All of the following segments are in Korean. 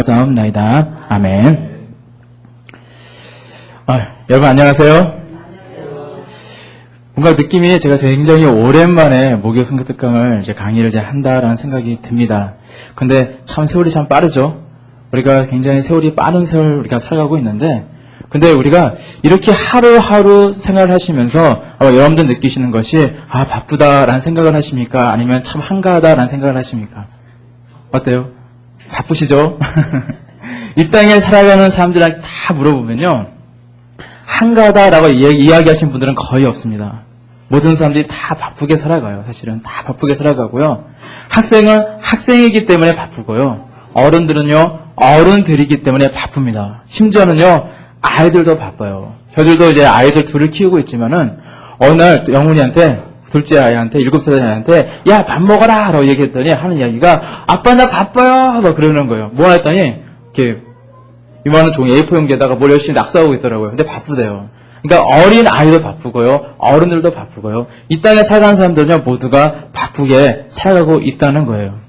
싸움나이다. 아멘. 여러분 안녕하세요. 뭔가 느낌이 제가 굉장히 오랜만에 목요 성경 특강을 이제 강의를 이제 한다라는 생각이 듭니다. 근데 참 세월이 참 빠르죠. 우리가 굉장히 세월이 빠른 세월 우리가 살아가고 있는데, 근데 우리가 이렇게 하루하루 생활하시면서 여러분들 느끼시는 것이 바쁘다라는 생각을 하십니까? 아니면 참 한가하다라는 생각을 하십니까? 어때요? 바쁘시죠? 이 땅에 살아가는 사람들한테 다 물어보면요, 한가하다라고 이야기하시는 분들은 거의 없습니다. 모든 사람들이 다 바쁘게 살아가요. 사실은 다 바쁘게 살아가고요. 학생은 학생이기 때문에 바쁘고요. 어른들은요, 어른들이기 때문에 바쁩니다. 심지어는요, 아이들도 바빠요. 저들도 이제 아이들 둘을 키우고 있지만은 어느 날 영훈이한테, 둘째 아이한테, 7살 아이한테 야, 밥 먹어라! 라고 얘기했더니 하는 이야기가 아빠 나 바빠요! 막 그러는 거예요. 뭐 했더니 이렇게 이만한 종이 A4 용지에다가 뭘 열심히 낙서하고 있더라고요. 근데 바쁘대요. 그러니까 어린 아이도 바쁘고요. 어른들도 바쁘고요. 이 땅에 살아가는 사람들은요, 모두가 바쁘게 살아가고 있다는 거예요.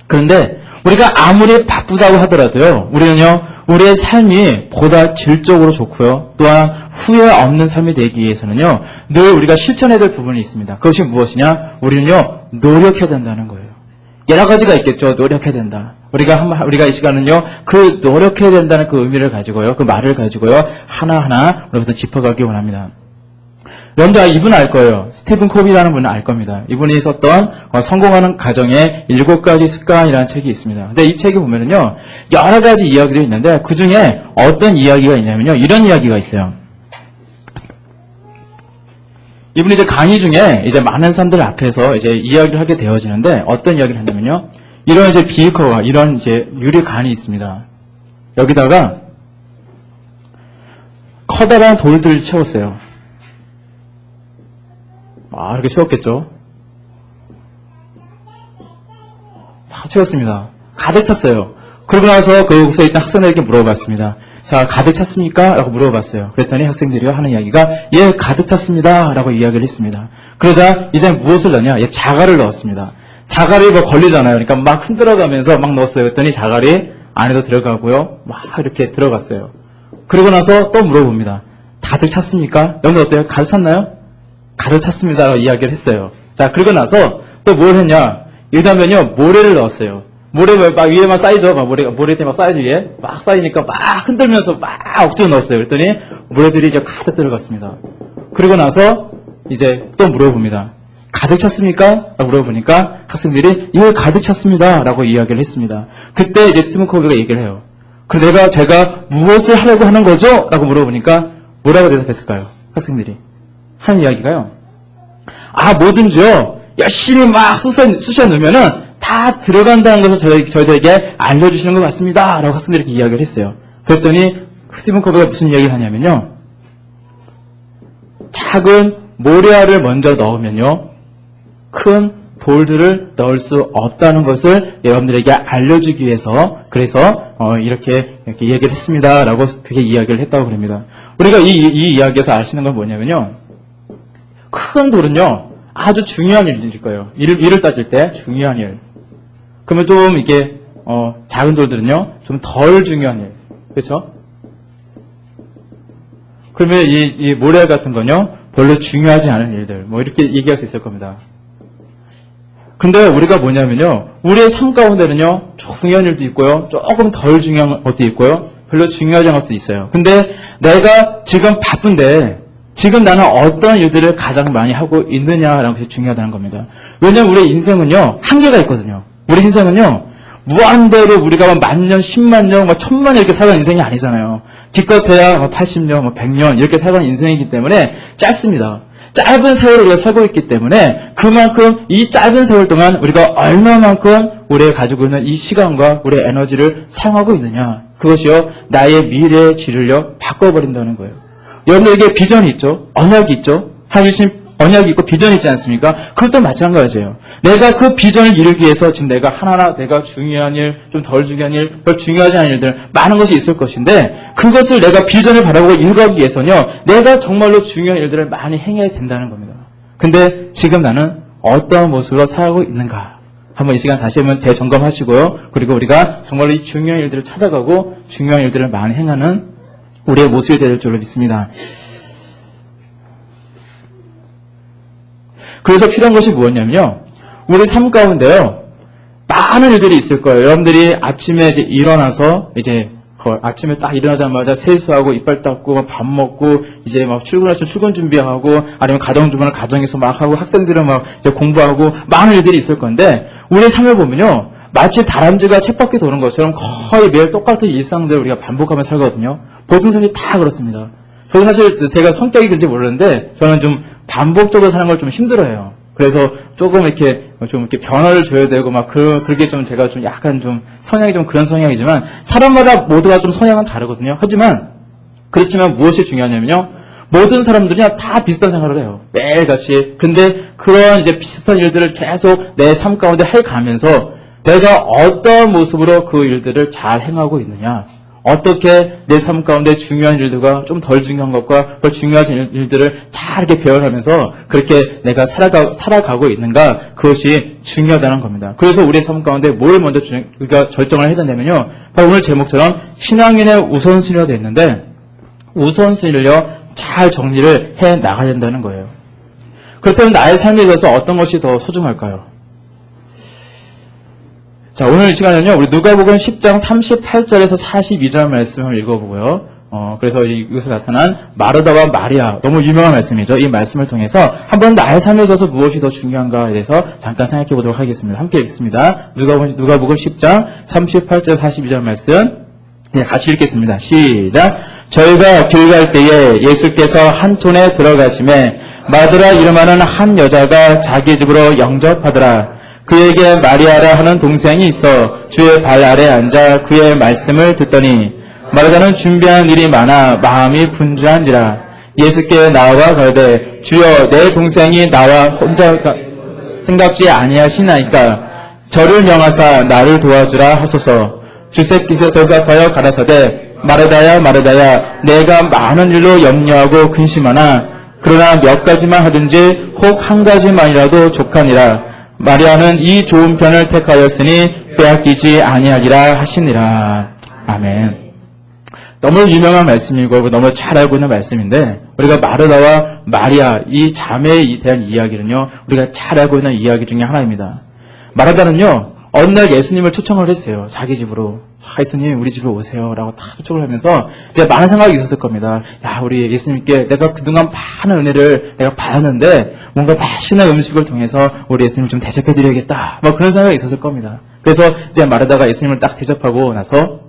그런데 우리가 아무리 바쁘다고 하더라도요, 우리는요, 우리의 삶이 보다 질적으로 좋고요, 또한 후회 없는 삶이 되기 위해서는요, 늘 우리가 실천해야 될 부분이 있습니다. 그것이 무엇이냐? 우리는요, 노력해야 된다는 거예요. 여러 가지가 있겠죠. 노력해야 된다. 우리가 이 시간은요, 그 노력해야 된다는 그 의미를 가지고요, 그 말을 가지고요, 하나하나 우리부터 짚어가기 원합니다. 여러분들 이분 알 거예요. 스티븐 코비라는 분은 알 겁니다. 이분이 썼던 성공하는 가정의 7가지 습관이라는 책이 있습니다. 근데 이 책에 보면은요, 여러 가지 이야기들이 있는데 그 중에 어떤 이야기가 있냐면요, 이런 이야기가 있어요. 이분이 이제 강의 중에 이제 많은 사람들 앞에서 이제 이야기를 하게 되어지는데 어떤 이야기를 하냐면요, 이런 이제 비커가, 이런 이제 유리관이 있습니다. 여기다가 커다란 돌들을 채웠어요. 이렇게 채웠겠죠. 다 채웠습니다. 가득 찼어요. 그러고 나서 거기서 있던 학생들에게 물어봤습니다. 자, 가득 찼습니까? 라고 물어봤어요. 그랬더니 학생들이 하는 이야기가 예, 가득 찼습니다. 라고 이야기를 했습니다. 그러자 이제 무엇을 넣냐? 자갈을 넣었습니다. 자갈이 걸리잖아요. 그러니까 막 흔들어가면서 막 넣었어요. 그랬더니 자갈이 안에도 들어가고요, 막 이렇게 들어갔어요. 그러고 나서 또 물어봅니다. 가득 찼습니까? 여러분 어때요? 가득 찼나요? 가득 찼습니다. 라고 이야기를 했어요. 자, 그러고 나서 또 뭘 했냐? 여기다면요, 모래를 넣었어요. 모래 막 위에만 쌓이죠. 막 모래들이 막 쌓이죠. 위에 막 쌓이니까 막 흔들면서 막 억지로 넣었어요. 그랬더니 모래들이 이제 가득 들어갔습니다. 그리고 나서 이제 또 물어봅니다. 가득 찼습니까? 라고 물어보니까 학생들이 예, 가득 찼습니다. 라고 이야기를 했습니다. 그때 이제 스티븐 코비가 얘기를 해요. 그럼 제가 무엇을 하려고 하는 거죠? 라고 물어보니까 뭐라고 대답했을까요? 학생들이 하는 이야기가요, 뭐든지요, 열심히 막 쑤셔 넣으면은 다 들어간다는 것을 저희들에게 알려주시는 것 같습니다. 라고 학생들이 이렇게 이야기를 했어요. 그랬더니 스티븐 코비가 무슨 이야기를 하냐면요, 작은 모래알을 먼저 넣으면요, 큰 돌들을 넣을 수 없다는 것을 여러분들에게 알려주기 위해서, 그래서 이렇게 얘기를 했습니다. 라고 그렇게 이야기를 했다고 그럽니다. 우리가 이 이야기에서 아시는 건 뭐냐면요, 큰 돌은요, 아주 중요한 일일 거예요. 일을 따질 때 중요한 일. 그러면 좀 이게 작은 돌들은요, 좀 덜 중요한 일. 그렇죠? 그러면 이 모래 같은 건요, 별로 중요하지 않은 일들, 이렇게 얘기할 수 있을 겁니다. 근데 우리가 뭐냐면요, 우리의 삶 가운데는요, 중요한 일도 있고요, 조금 덜 중요한 것도 있고요, 별로 중요하지 않은 것도 있어요. 근데 내가 지금 바쁜데 지금 나는 어떤 일들을 가장 많이 하고 있느냐라는 것이 중요하다는 겁니다. 왜냐하면 우리 인생은요, 한계가 있거든요. 우리 인생은요, 무한대로 우리가 10,000년, 100,000년, 1,000,000년 이렇게 살아가는 인생이 아니잖아요. 기껏해야 80년, 100년 이렇게 살아가는 인생이기 때문에 짧습니다. 짧은 세월을 우리가 살고 있기 때문에 그만큼 이 짧은 세월 동안 우리가 얼마만큼 우리가 가지고 있는 이 시간과 우리의 에너지를 사용하고 있느냐, 그것이요, 나의 미래의 질을요, 바꿔버린다는 거예요. 여러분들에게 비전이 있죠? 언약이 있죠? 하나님 주신 언약이 있고 비전이 있지 않습니까? 그것도 마찬가지예요. 내가 그 비전을 이루기 위해서 지금 내가 하나하나 내가 중요한 일, 좀 덜 중요한 일, 별 중요하지 않은 일들 많은 것이 있을 것인데, 그것을 내가 비전을 바라보고 이루기 위해서는요, 내가 정말로 중요한 일들을 많이 행해야 된다는 겁니다. 근데 지금 나는 어떠한 모습으로 살아가고 있는가 한번 이 시간 다시 한번 재점검하시고요. 그리고 우리가 정말로 이 중요한 일들을 찾아가고 중요한 일들을 많이 행하는 우리의 모습이 될 줄로 믿습니다. 그래서 필요한 것이 무엇냐면요. 우리 삶 가운데요. 많은 일들이 있을 거예요. 여러분들이 아침에 이제 일어나서 아침에 딱 일어나자마자 세수하고 이빨 닦고 밥 먹고 이제 막 출근하시면 출근 준비하고 아니면 가정주부는 가정에서 막 하고 학생들은 막 이제 공부하고 많은 일들이 있을 건데 우리 삶을 보면요. 마치 다람쥐가 쳇바퀴 도는 것처럼 거의 매일 똑같은 일상들을 우리가 반복하며 살거든요. 모든 사람이 다 그렇습니다. 저는 사실 제가 성격이 그런지 모르는데 저는 좀 반복적으로 사는 걸 좀 힘들어해요. 그래서 조금 이렇게 변화를 줘야 되고 막 그렇게 좀 제가 좀 약간 좀 성향이 좀 그런 성향이지만 사람마다 모두가 좀 성향은 다르거든요. 그렇지만 무엇이 중요하냐면요. 모든 사람들이 다 비슷한 생활을 해요. 매일같이. 근데 그런 이제 비슷한 일들을 계속 내 삶 가운데 해가면서 내가 어떤 모습으로 그 일들을 잘 행하고 있느냐. 어떻게 내 삶 가운데 중요한 일들과 좀 덜 중요한 것과 더 중요한 일들을 잘 이렇게 배워가면서 그렇게 내가 살아가고 있는가 그것이 중요하다는 겁니다. 그래서 우리의 삶 가운데 뭘 먼저 우리가 결정을 해야 되냐면요. 바로 오늘 제목처럼 신앙인의 우선순위가 되어 있는데 우선순위를요 잘 정리를 해 나가야 된다는 거예요. 그렇다면 나의 삶에 있어서 어떤 것이 더 소중할까요? 자, 오늘 이 시간에는요, 우리 누가복음 10장 38절에서 42절 말씀을 읽어보고요. 그래서 이것에 나타난 마르다와 마리아, 너무 유명한 말씀이죠. 이 말씀을 통해서 한번 나의 삶에 있어서 무엇이 더 중요한가에 대해서 잠깐 생각해 보도록 하겠습니다. 함께 읽습니다. 누가복음 10장 38절 42절 말씀. 네, 같이 읽겠습니다. 시작. 저희가 길 갈 때에 예수께서 한 촌에 들어가심에 마르다 이름하는 한 여자가 자기 집으로 영접하더라. 그에게 마리아라 하는 동생이 있어 주의 발 아래 앉아 그의 말씀을 듣더니 마르다는 준비한 일이 많아 마음이 분주한지라. 예수께 나와 가로되 주여 내 동생이 나와 혼자 생각지 아니하시나이까 저를 명하사 나를 도와주라 하소서. 주께서 대답하여 가라사대 마르다야 마르다야 내가 많은 일로 염려하고 근심하나 그러나 몇 가지만 하든지 혹 한 가지만이라도 족하니라. 마리아는 이 좋은 편을 택하였으니 빼앗기지 아니하리라 하시니라. 아멘. 너무 유명한 말씀이고 너무 잘 알고 있는 말씀인데 우리가 마르다와 마리아 이 자매에 대한 이야기는요. 우리가 잘 알고 있는 이야기 중에 하나입니다. 마르다는요. 어느 날 예수님을 초청을 했어요. 자기 집으로. 예수님 우리 집으로 오세요 라고 딱 초청을 하면서 이제 많은 생각이 있었을 겁니다. 야 우리 예수님께 내가 그동안 많은 은혜를 내가 받았는데 뭔가 맛있는 음식을 통해서 우리 예수님 좀 대접해드려야겠다 뭐 그런 생각이 있었을 겁니다. 그래서 이제 마르다가 예수님을 딱 대접하고 나서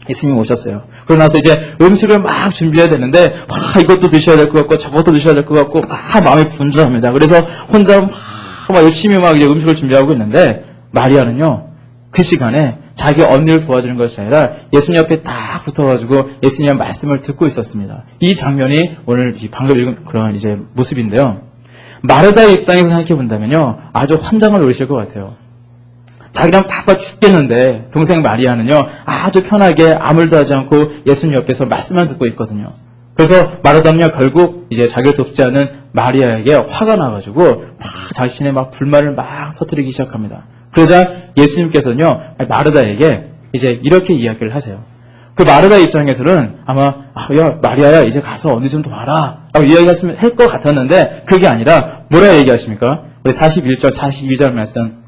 예수님이 오셨어요. 그러고 나서 이제 음식을 막 준비해야 되는데 이것도 드셔야 될 것 같고 저것도 드셔야 될 것 같고 막 마음이 분주합니다. 그래서 혼자 막 열심히 막 이제 음식을 준비하고 있는데 마리아는요 그 시간에 자기 언니를 도와주는 것이 아니라 예수님 옆에 딱 붙어가지고 예수님의 말씀을 듣고 있었습니다. 이 장면이 오늘 방금 읽은 그런 이제 모습인데요. 마르다의 입장에서 생각해 본다면요, 아주 환장을 노리실 것 같아요. 자기랑 바빠 죽겠는데 동생 마리아는요, 아주 편하게 아무 일도 하지 않고 예수님 옆에서 말씀만 듣고 있거든요. 그래서 마르다는요, 결국 이제 자기를 돕지 않은 마리아에게 화가 나가지고 막 자신의 막 불만을 막 터뜨리기 시작합니다. 그러자 예수님께서는요, 마르다에게 이제 이렇게 이야기를 하세요. 그 마르다 입장에서는 아마 야 마리아야 이제 가서 언니 좀 도와라 라고 이야기했으면 할 것 같았는데 그게 아니라 뭐라 얘기하십니까? 우리 41절 42절 말씀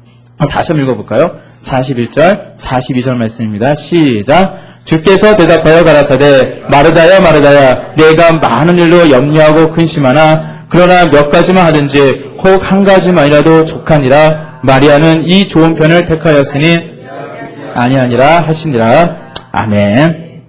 다시 한번 읽어볼까요? 41절 42절 말씀입니다. 시작. 주께서 대답하여 가라사대 마르다야 마르다야 내가 많은 일로 염려하고 근심하나 그러나 몇 가지만 하든지 혹 한 가지만이라도 족하니라. 마리아는 이 좋은 편을 택하였으니 아니하니라 하시니라. 아멘.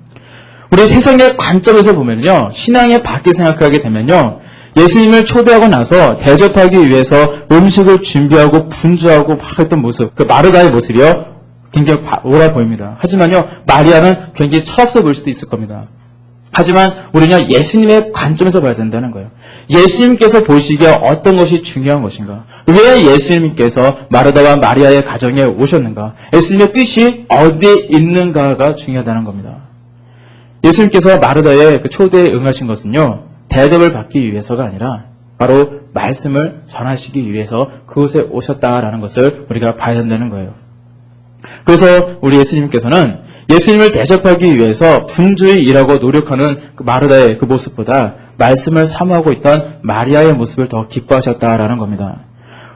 우리 세상의 관점에서 보면요, 신앙의 밖에 생각하게 되면요, 예수님을 초대하고 나서 대접하기 위해서 음식을 준비하고 분주하고 막 했던 모습, 그 마르다의 모습이요, 굉장히 옳아 보입니다. 하지만요, 마리아는 굉장히 철없어 보일 수도 있을 겁니다. 하지만 우리는 예수님의 관점에서 봐야 된다는 거예요. 예수님께서 보시기에 어떤 것이 중요한 것인가? 왜 예수님께서 마르다와 마리아의 가정에 오셨는가? 예수님의 뜻이 어디에 있는가가 중요하다는 겁니다. 예수님께서 마르다의 그 초대에 응하신 것은요, 대접을 받기 위해서가 아니라 바로 말씀을 전하시기 위해서 그곳에 오셨다라는 것을 우리가 봐야 된다는 거예요. 그래서 우리 예수님께서는 예수님을 대접하기 위해서 분주히 일하고 노력하는 그 마르다의 그 모습보다 말씀을 사모하고 있던 마리아의 모습을 더 기뻐하셨다라는 겁니다.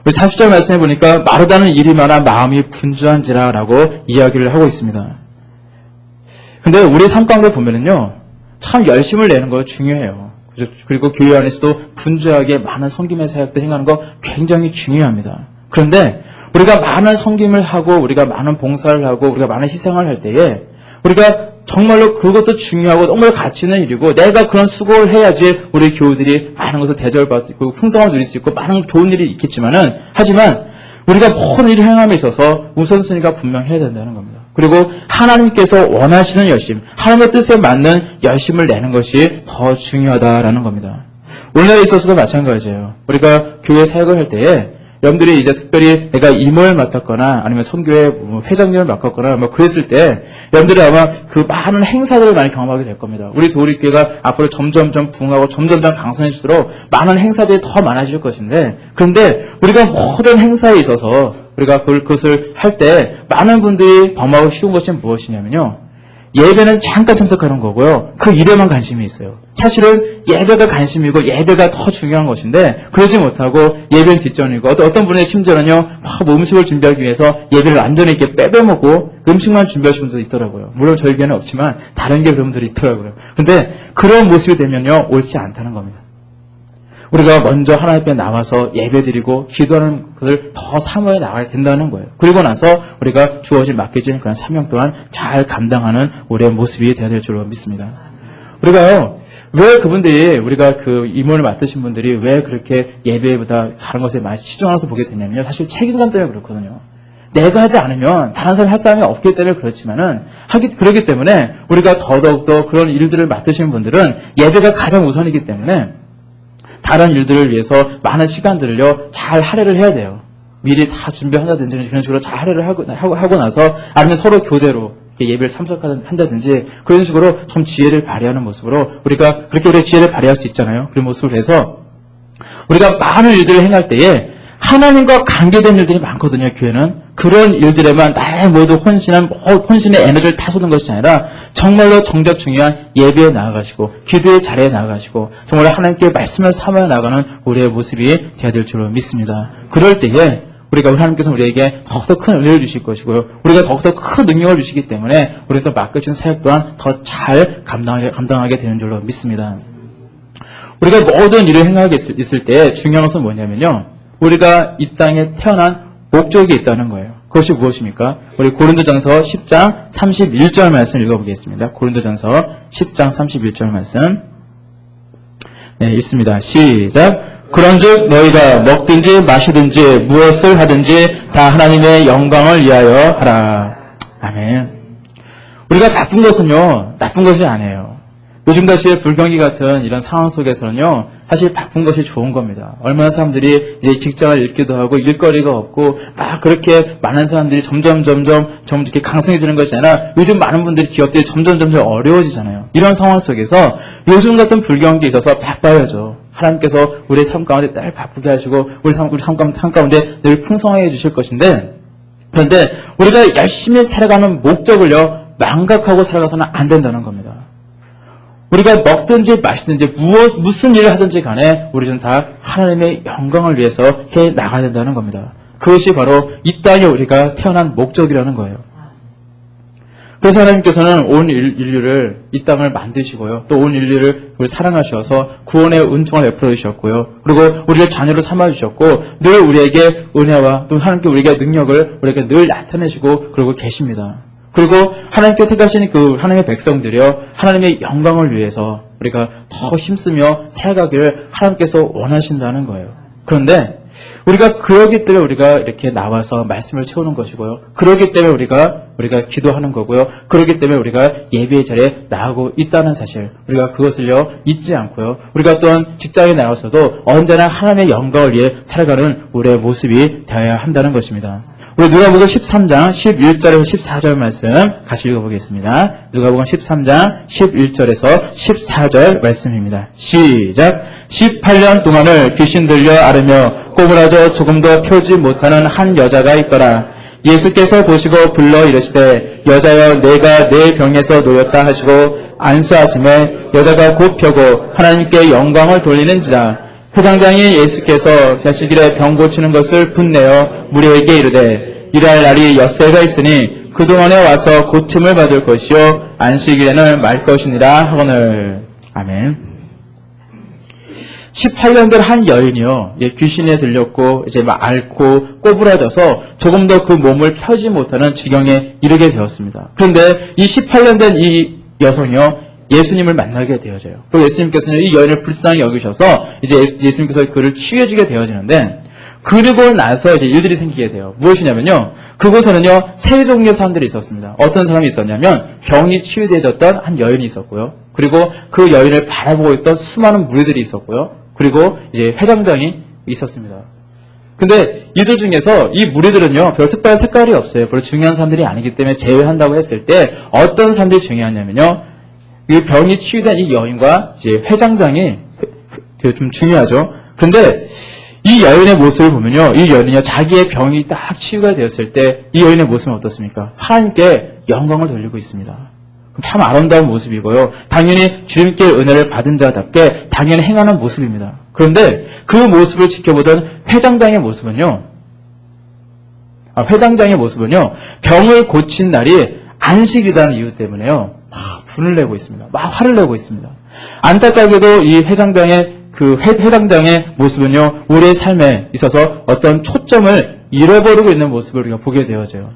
우리 40절 말씀해 보니까 마르다는 일이 많아 마음이 분주한지라라고 이야기를 하고 있습니다. 근데 우리 삶 가운데 보면은요, 참 열심을 내는 거 중요해요. 그리고 교회 안에서도 분주하게 많은 섬김의 사역들 행하는 거 굉장히 중요합니다. 그런데 우리가 많은 섬김을 하고 우리가 많은 봉사를 하고 우리가 많은 희생을 할 때에 우리가 정말로 그것도 중요하고 정말 가치 있는 일이고 내가 그런 수고를 해야지 우리 교우들이 많은 것을 대접을 받을 수 있고 풍성함을 누릴 수 있고 많은 좋은 일이 있겠지만은 하지만 우리가 모든 일을 행함에 있어서 우선순위가 분명해야 된다는 겁니다. 그리고 하나님께서 원하시는 열심, 하나님의 뜻에 맞는 열심을 내는 것이 더 중요하다라는 겁니다. 오늘날에 있어서도 마찬가지예요. 우리가 교회 사역을 할 때에 여러분들이 이제 특별히 내가 임원을 맡았거나 아니면 선교회 회장님을 맡았거나 뭐 그랬을 때 여러분들이 아마 그 많은 행사들을 많이 경험하게 될 겁니다. 우리 도우리교회가 앞으로 점점점 부흥하고 점점점 강성해질수록 많은 행사들이 더 많아질 것인데 그런데 우리가 모든 행사에 있어서 우리가 그것을 할 때 많은 분들이 범하고 쉬운 것이 무엇이냐면요. 예배는 잠깐 참석하는 거고요. 그 일에만 관심이 있어요. 사실은 예배가 관심이고 예배가 더 중요한 것인데 그러지 못하고 예배는 뒷전이고 어떤 분의 심지어는요. 음식을 준비하기 위해서 예배를 완전히 이렇게 빼빼먹고 음식만 준비하시는 분도 있더라고요. 물론 저희 교회는 없지만 다른 게 그런 분들이 있더라고요. 근데 그런 모습이 되면요. 옳지 않다는 겁니다. 우리가 먼저 하나님 앞에 나와서 예배드리고 기도하는 것을 더 사모해 나가야 된다는 거예요. 그리고 나서 우리가 주어진 맡겨진 그런 사명 또한 잘 감당하는 우리의 모습이 되어야 될 줄로 믿습니다. 우리가요, 왜 그분들이 우리가 그 임원을 맡으신 분들이 왜 그렇게 예배보다 다른 것에 많이 치중하면서 보게 되냐면요. 사실 책임감 때문에 그렇거든요. 내가 하지 않으면 다른 사람이 할 사람이 없기 때문에 그렇지만은 그러기 때문에 우리가 더더욱더 그런 일들을 맡으시는 분들은 예배가 가장 우선이기 때문에 다른 일들을 위해서 많은 시간들을요, 잘 할애를 해야 돼요. 미리 다 준비한다든지 그런 식으로 잘 할애를 하고 나서 아니면 서로 교대로 예배를 참석한다든지 그런 식으로 좀 지혜를 발휘하는 모습으로 우리가 그렇게 우리의 지혜를 발휘할 수 있잖아요. 그런 모습을 해서 우리가 많은 일들을 행할 때에 하나님과 관계된 일들이 많거든요. 교회는 그런 일들에만 나의 모두 혼신의 에너지를 다 쏟는 것이 아니라 정말로 정작 중요한 예배에 나아가시고 기도의 자리에 나아가시고 정말 하나님께 말씀을 삼아 나가는 우리의 모습이 되어야 될 줄로 믿습니다. 그럴 때에 우리가 하나님께서 우리에게 더욱더 큰 은혜를 주실 것이고요. 우리가 더욱더 큰 능력을 주시기 때문에 우리는 또 맡겨진 사역 또한 더 잘 감당하게 되는 줄로 믿습니다. 우리가 모든 일을 행하게 있을 때 중요한 것은 뭐냐면요. 우리가 이 땅에 태어난 목적이 있다는 거예요. 그것이 무엇입니까? 우리 고린도전서 10장 31절 말씀 읽어보겠습니다. 고린도전서 10장 31절 말씀. 네, 읽습니다. 시작. 그런즉 너희가 먹든지 마시든지 무엇을 하든지 다 하나님의 영광을 위하여 하라. 아멘. 우리가 바쁜 것은요, 나쁜 것이 아니에요. 요즘같이 불경기 같은 이런 상황 속에서는요, 사실 바쁜 것이 좋은 겁니다. 얼마나 사람들이 이제 직장을 잃기도 하고 일거리가 없고 막 그렇게 많은 사람들이 점점 이렇게 강성해지는 것이 아니라 요즘 많은 분들이 기업들이 점점 어려워지잖아요. 이런 상황 속에서 요즘 같은 불경기에 있어서 바빠야죠. 하나님께서 우리 삶 가운데 늘 바쁘게 하시고 우리 삶 가운데 늘 풍성하게 해주실 것인데 그런데 우리가 열심히 살아가는 목적을요 망각하고 살아가서는 안 된다는 겁니다. 우리가 먹든지 마시든지 무슨 일을 하든지 간에 우리는 다 하나님의 영광을 위해서 해 나가야 된다는 겁니다. 그것이 바로 이 땅에 우리가 태어난 목적이라는 거예요. 그래서 하나님께서는 온 인류를 이 땅을 만드시고요. 또 온 인류를 우리 사랑하셔서 구원의 은총을 베풀어 주셨고요. 그리고 우리를 자녀로 삼아 주셨고 늘 우리에게 은혜와 또 하나님께 우리에게 능력을 우리에게 늘 나타내시고 그러고 계십니다. 그리고 하나님께 택하신 그 하나님의 백성들이요. 하나님의 영광을 위해서 우리가 더 힘쓰며 살아가기를 하나님께서 원하신다는 거예요. 그런데 우리가 그러기 때문에 우리가 이렇게 나와서 말씀을 채우는 것이고요. 그러기 때문에 우리가 기도하는 거고요. 그러기 때문에 우리가 예배의 자리에 나가고 있다는 사실. 우리가 그것을요 잊지 않고요. 우리가 또한 직장에 나가서도 언제나 하나님의 영광을 위해 살아가는 우리의 모습이 되어야 한다는 것입니다. 우리 누가복음 13장 11절에서 14절 말씀 같이 읽어보겠습니다. 누가복음 13장 11절에서 14절 말씀입니다. 시작. 18년 동안을 귀신 들려 앓으며 꼬부라져 조금도 펴지 못하는 한 여자가 있더라. 예수께서 보시고 불러 이르시되 여자여 내가 내 병에서 놓였다 하시고 안수하심에 여자가 곧 펴고 하나님께 영광을 돌리는지라. 회장장이 예수께서 자식일에 병 고치는 것을 분내어 무리에게 이르되 일할 날이 엿새가 있으니 그동안에 와서 고침을 받을 것이요 안식일에는 말 것이니라 하거늘. 아멘. 18년 된 한 여인이요, 귀신에 들렸고 이제 막 앓고 꼬부라져서 조금 더 그 몸을 펴지 못하는 지경에 이르게 되었습니다. 그런데 이 18년 된 이 여성이요, 예수님을 만나게 되어져요. 그리고 예수님께서는 이 여인을 불쌍히 여기셔서 이제 예수님께서 그를 치유해주게 되어지는데, 그리고 나서 이제 일들이 생기게 돼요. 무엇이냐면요, 그곳에는요 세 종류의 사람들이 있었습니다. 어떤 사람이 있었냐면 병이 치유되어졌던 한 여인이 있었고요. 그리고 그 여인을 바라보고 있던 수많은 무리들이 있었고요. 그리고 이제 회장장이 있었습니다. 근데 이들 중에서 이 무리들은요 별 특별한 색깔이 없어요. 별로 중요한 사람들이 아니기 때문에 제외한다고 했을 때 어떤 사람들이 중요하냐면요, 이 병이 치유된 이 여인과 이제 회장장이 좀 중요하죠. 그런데 이 여인의 모습을 보면요, 이 여인은요 자기의 병이 딱 치유가 되었을 때 이 여인의 모습은 어떻습니까? 하나님께 영광을 돌리고 있습니다. 참 아름다운 모습이고요, 당연히 주님께 은혜를 받은 자답게 당연히 행하는 모습입니다. 그런데 그 모습을 지켜보던 회장장의 모습은요, 병을 고친 날이 안식이라는 이유 때문에요 막 분을 내고 있습니다. 막 화를 내고 있습니다. 안타깝게도 이 회장장의 회장장의 모습은요, 우리의 삶에 있어서 어떤 초점을 잃어버리고 있는 모습을 우리가 보게 되어져요.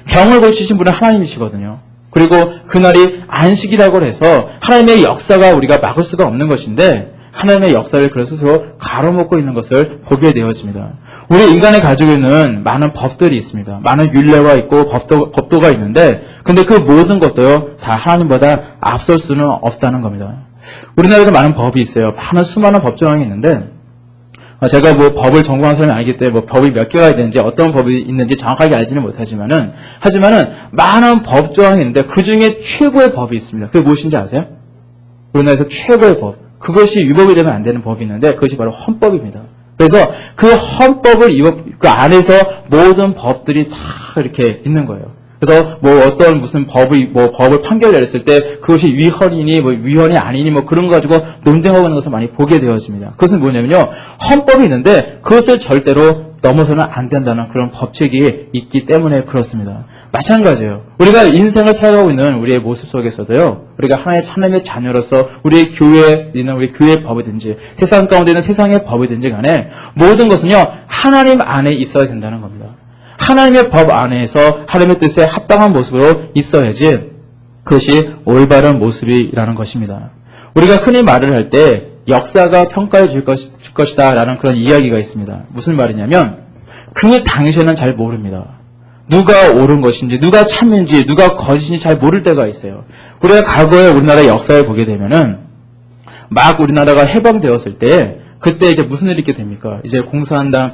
병을 고치신 분은 하나님이시거든요. 그리고 그날이 안식이라고 해서 하나님의 역사가 우리가 막을 수가 없는 것인데, 하나님의 역사를 그런 스스로 가로막고 있는 것을 보게 되어집니다. 우리 인간이 가지고 있는 많은 법들이 있습니다. 많은 율례가 있고 법도가 있는데, 근데 그 모든 것도요 다 하나님보다 앞설 수는 없다는 겁니다. 우리나라에도 많은 법이 있어요. 수많은 법조항이 있는데, 제가 뭐 법을 전공한 사람이 아니기 때문에 뭐 법이 몇 개가 있는지 어떤 법이 있는지 정확하게 알지는 못하지만은, 하지만은 많은 법조항이 있는데 그 중에 최고의 법이 있습니다. 그게 무엇인지 아세요? 우리나라에서 최고의 법, 그것이 위법이 되면 안 되는 법이 있는데 그것이 바로 헌법입니다. 그래서 그 헌법을 그 안에서 모든 법들이 다 이렇게 있는 거예요. 그래서 뭐 어떤 무슨 법을 판결을 내렸을 때 그것이 위헌이니 뭐 위헌이 아니니 뭐 그런 거 가지고 논쟁하고 있는 것을 많이 보게 되어집니다. 그것은 뭐냐면요, 헌법이 있는데 그것을 절대로 넘어서는 안 된다는 그런 법칙이 있기 때문에 그렇습니다. 마찬가지예요. 우리가 인생을 살아가고 있는 우리의 모습 속에서도요, 우리가 하나님의 자녀로서 우리의 교회에 있는 우리 교회의 법이든지 세상 가운데 있는 세상의 법이든지 간에 모든 것은요 하나님 안에 있어야 된다는 겁니다. 하나님의 법 안에서 하나님의 뜻에 합당한 모습으로 있어야지 그것이 올바른 모습이라는 것입니다. 우리가 흔히 말을 할 때 역사가 평가해 줄 것이다 라는 그런 이야기가 있습니다. 무슨 말이냐면 그 당시에는 잘 모릅니다. 누가 옳은 것인지, 누가 참인지, 누가 거짓인지 잘 모를 때가 있어요. 우리가 과거에 우리나라의 역사를 보게 되면은 막 우리나라가 해방되었을 때 그때 이제 무슨 일이 있게 됩니까? 이제 공산당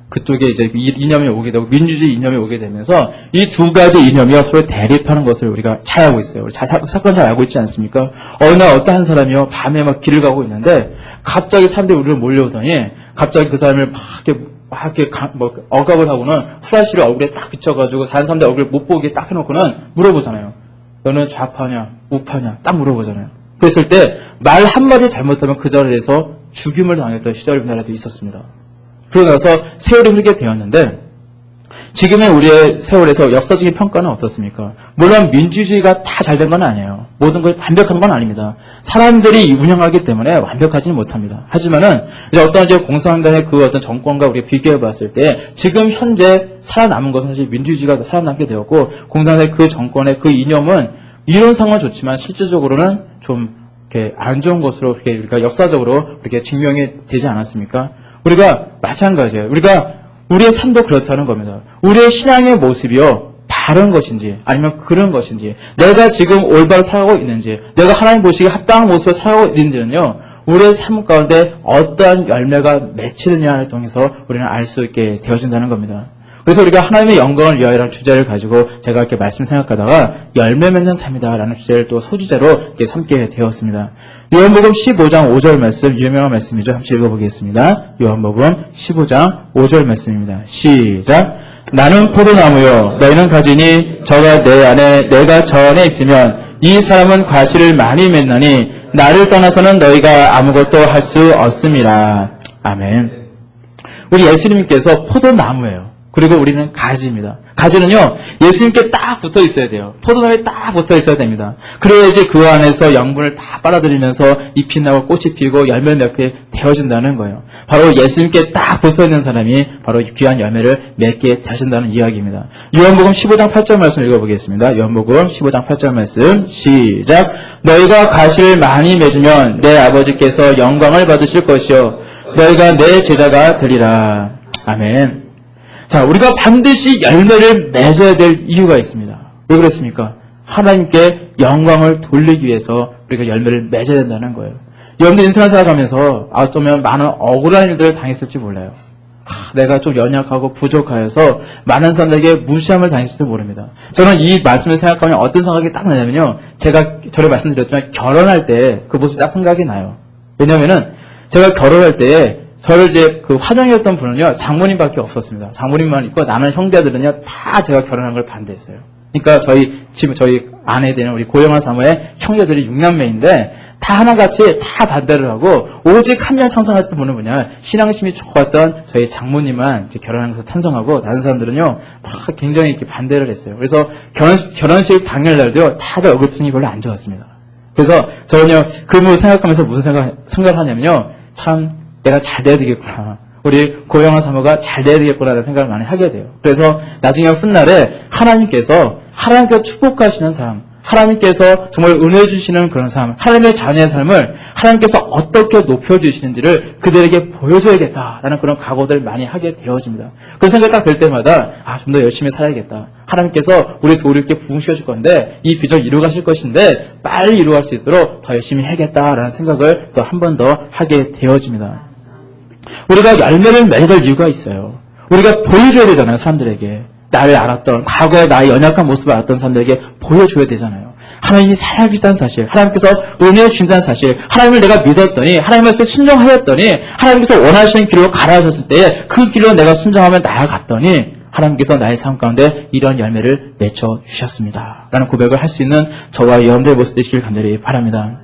그쪽에 이제 이념이 오게 되고 민주주의 이념이 오게 되면서 이 두 가지 이념이요 서로 대립하는 것을 우리가 잘 알고 있어요. 사건 잘 알고 있지 않습니까? 어느 날 어떤 사람이요 밤에 막 길을 가고 있는데 갑자기 사람들이 우리를 몰려오더니 갑자기 그 사람을 막 이렇게 억압을 하고는 후라시를 얼굴에 딱 비춰가지고 다른 사람들 얼굴을 못 보게 딱 해놓고는 물어보잖아요. 너는 좌파냐 우파냐 딱 물어보잖아요. 그랬을 때 말 한마디 잘못하면 그 자리에서 죽임을 당했던 시절이 우리나라에도 있었습니다. 그러고 나서 세월이 흐르게 되었는데, 지금의 우리의 세월에서 역사적인 평가는 어떻습니까? 물론 민주주의가 다 잘 된 건 아니에요. 모든 걸 완벽한 건 아닙니다. 사람들이 운영하기 때문에 완벽하지는 못합니다. 하지만은 이제 어떤 이제 공산당의 그 어떤 정권과 우리가 비교해 봤을 때 지금 현재 살아남은 것은 사실 민주주의가 살아남게 되었고, 공산당의 그 정권의 그 이념은 이론상은 좋지만 실질적으로는 좀 이렇게 안 좋은 것으로 이렇게 우리가 역사적으로 이렇게 증명이 되지 않았습니까? 우리가 마찬가지예요. 우리의 삶도 그렇다는 겁니다. 우리의 신앙의 모습이요 바른 것인지 아니면 그런 것인지, 내가 지금 올바로 살아가고 있는지, 내가 하나님 보시기에 합당한 모습을 살아가고 있는지는요 우리의 삶 가운데 어떠한 열매가 맺히느냐를 통해서 우리는 알 수 있게 되어진다는 겁니다. 그래서 우리가 하나님의 영광을 위하여라는 주제를 가지고 제가 이렇게 말씀 생각하다가 열매 맺는 삶이다라는 주제를 또 소주제로 이렇게 삼게 되었습니다. 요한복음 15장 5절 말씀, 유명한 말씀이죠. 한번 읽어보겠습니다. 요한복음 15장 5절 말씀입니다. 시작. 나는 포도나무요 너희는 가지니 저가 내 안에 내가 저 안에 있으면 이 사람은 과실을 많이 맺나니 나를 떠나서는 너희가 아무것도 할 수 없음이라. 아멘. 우리 예수님께서 포도나무예요. 그리고 우리는 가지입니다. 가지는요, 예수님께 딱 붙어 있어야 돼요. 포도나무에 딱 붙어 있어야 됩니다. 그래야지 그 안에서 영분을 다 빨아들이면서 잎이 나고 꽃이 피고 열매 맺게 되어진다는 거예요. 바로 예수님께 딱 붙어 있는 사람이 바로 귀한 열매를 맺게 되어진다는 이야기입니다. 요한복음 15장 8절 말씀 읽어보겠습니다. 요한복음 15장 8절 말씀 시작. 너희가 가시를 많이 맺으면 내 아버지께서 영광을 받으실 것이요 너희가 내 제자가 되리라. 아멘. 자, 우리가 반드시 열매를 맺어야 될 이유가 있습니다. 왜 그렇습니까? 하나님께 영광을 돌리기 위해서 우리가 열매를 맺어야 된다는 거예요. 여러분들 인생을 살아가면서 어쩌면 많은 억울한 일들을 당했을지 몰라요. 내가 좀 연약하고 부족하여서 많은 사람들에게 무시함을 당했을지도 모릅니다. 저는 이 말씀을 생각하면 어떤 생각이 딱 나냐면요. 제가 전에 말씀드렸지만 결혼할 때 그 모습이 딱 생각이 나요. 왜냐면은 제가 결혼할 때 저를 이제 그 화장이었던 분은요, 장모님밖에 없었습니다. 장모님만 있고, 나는 형제들은요, 다 제가 결혼한 걸 반대했어요. 그러니까 저희 아내 되는 우리 고영환 사모의 형제들이 6남매인데, 다 하나같이 다 반대를 하고, 오직 한 명 찬성했던 분은 뭐냐, 신앙심이 좋았던 저희 장모님만 결혼한 것을 찬성하고, 다른 사람들은요, 막 굉장히 이렇게 반대를 했어요. 그래서 결혼식 당일날도요, 다들 얼굴 표정이 별로 안 좋았습니다. 그래서 저는요, 그 부분을 생각하면서 무슨 생각을 하냐면요, 참, 내가 잘 돼야 되겠구나. 우리 고영환 사모가 잘 돼야 되겠구나라는 생각을 많이 하게 돼요. 그래서 나중에 훗날에 하나님께서 축복하시는 삶, 하나님께서 정말 은혜 주시는 그런 삶, 하나님의 자녀의 삶을 하나님께서 어떻게 높여주시는지를 그들에게 보여줘야겠다라는 그런 각오들을 많이 하게 되어집니다. 그런 생각이 딱 들 때마다 좀 더 열심히 살아야겠다. 하나님께서 우리 도리께 부흥시켜줄 건데 이 비전을 이루어가실 것인데 빨리 이루어갈 수 있도록 더 열심히 해야겠다라는 생각을 또 한 번 더 하게 되어집니다. 우리가 열매를 맺어야 될 이유가 있어요. 우리가 보여줘야 되잖아요. 사람들에게. 나를 알았던, 과거에 나의 연약한 모습을 알았던 사람들에게 보여줘야 되잖아요. 하나님이 살아계시다는 사실, 하나님께서 은혜 주신다는 사실, 하나님을 내가 믿었더니, 하나님께서 순종하였더니, 하나님께서 원하시는 길로 가라 하셨을 때 그 길로 내가 순종하며 나아갔더니 하나님께서 나의 삶 가운데 이런 열매를 맺혀주셨습니다. 라는 고백을 할 수 있는 저와 여러분들의 모습 되시길 간절히 바랍니다.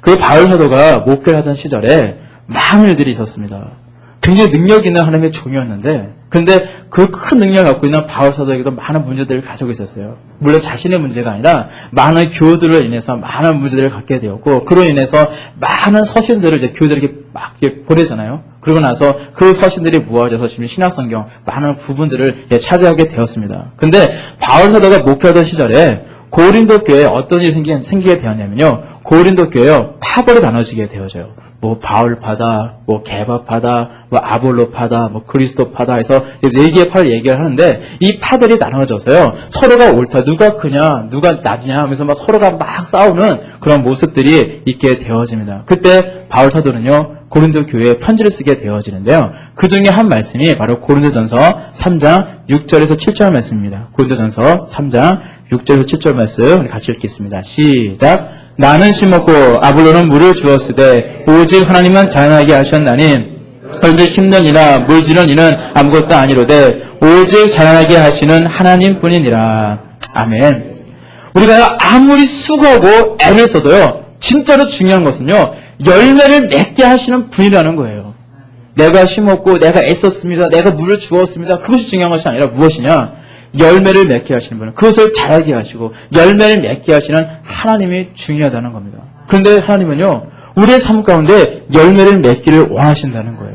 그 바울 사도가 목회를 하던 시절에 많은 일들이 있었습니다. 굉장히 능력 있는 하나님의 종이었는데, 그런데 그 큰 능력을 갖고 있는 바울 사도에게도 많은 문제들을 가지고 있었어요. 물론 자신의 문제가 아니라 많은 교우들로 인해서 많은 문제들을 갖게 되었고, 그로 인해서 많은 서신들을 이제 교우들에게 막 보내잖아요. 그러고 나서 그 서신들이 모아져서 지금 신약성경 많은 부분들을 차지하게 되었습니다. 근데 바울 사도가 목회하던 시절에 고린도 교회에 어떤 일이 생기게 되었냐면요. 고린도 교회요, 파벌이 나눠지게 되어져요. 뭐 바울파다, 뭐 게바파다, 뭐 아볼로파다, 뭐 그리스도파다 해서 4개의 파를 얘기를 하는데 이 파들이 나눠져서요. 서로가 옳다, 누가 크냐, 누가 낮냐 하면서 막 서로가 막 싸우는 그런 모습들이 있게 되어집니다. 그때 바울 사도는요. 고린도 교회에 편지를 쓰게 되어지는데요. 그 중에 한 말씀이 바로 고린도전서 3장 6절에서 7절 말씀입니다. 고린도전서 3장 6절에서 7절 말씀 우리 같이 읽겠습니다. 시작. 나는 심었고 아볼로는 물을 주었으되 오직 하나님은 자라나게 하셨나니 그런데 심는 이나 물 주는 이는 아무것도 아니로되 오직 자라나게 하시는 하나님뿐이니라. 아멘. 우리가 아무리 수고하고 애를 써도요, 진짜로 중요한 것은요, 열매를 맺게 하시는 분이라는 거예요. 내가 심었고 내가 애썼습니다, 내가 물을 주었습니다, 그것이 중요한 것이 아니라 무엇이냐, 열매를 맺게 하시는 분은, 그것을 자라게 하시고 열매를 맺게 하시는 하나님이 중요하다는 겁니다. 그런데 하나님은요, 우리의 삶 가운데 열매를 맺기를 원하신다는 거예요.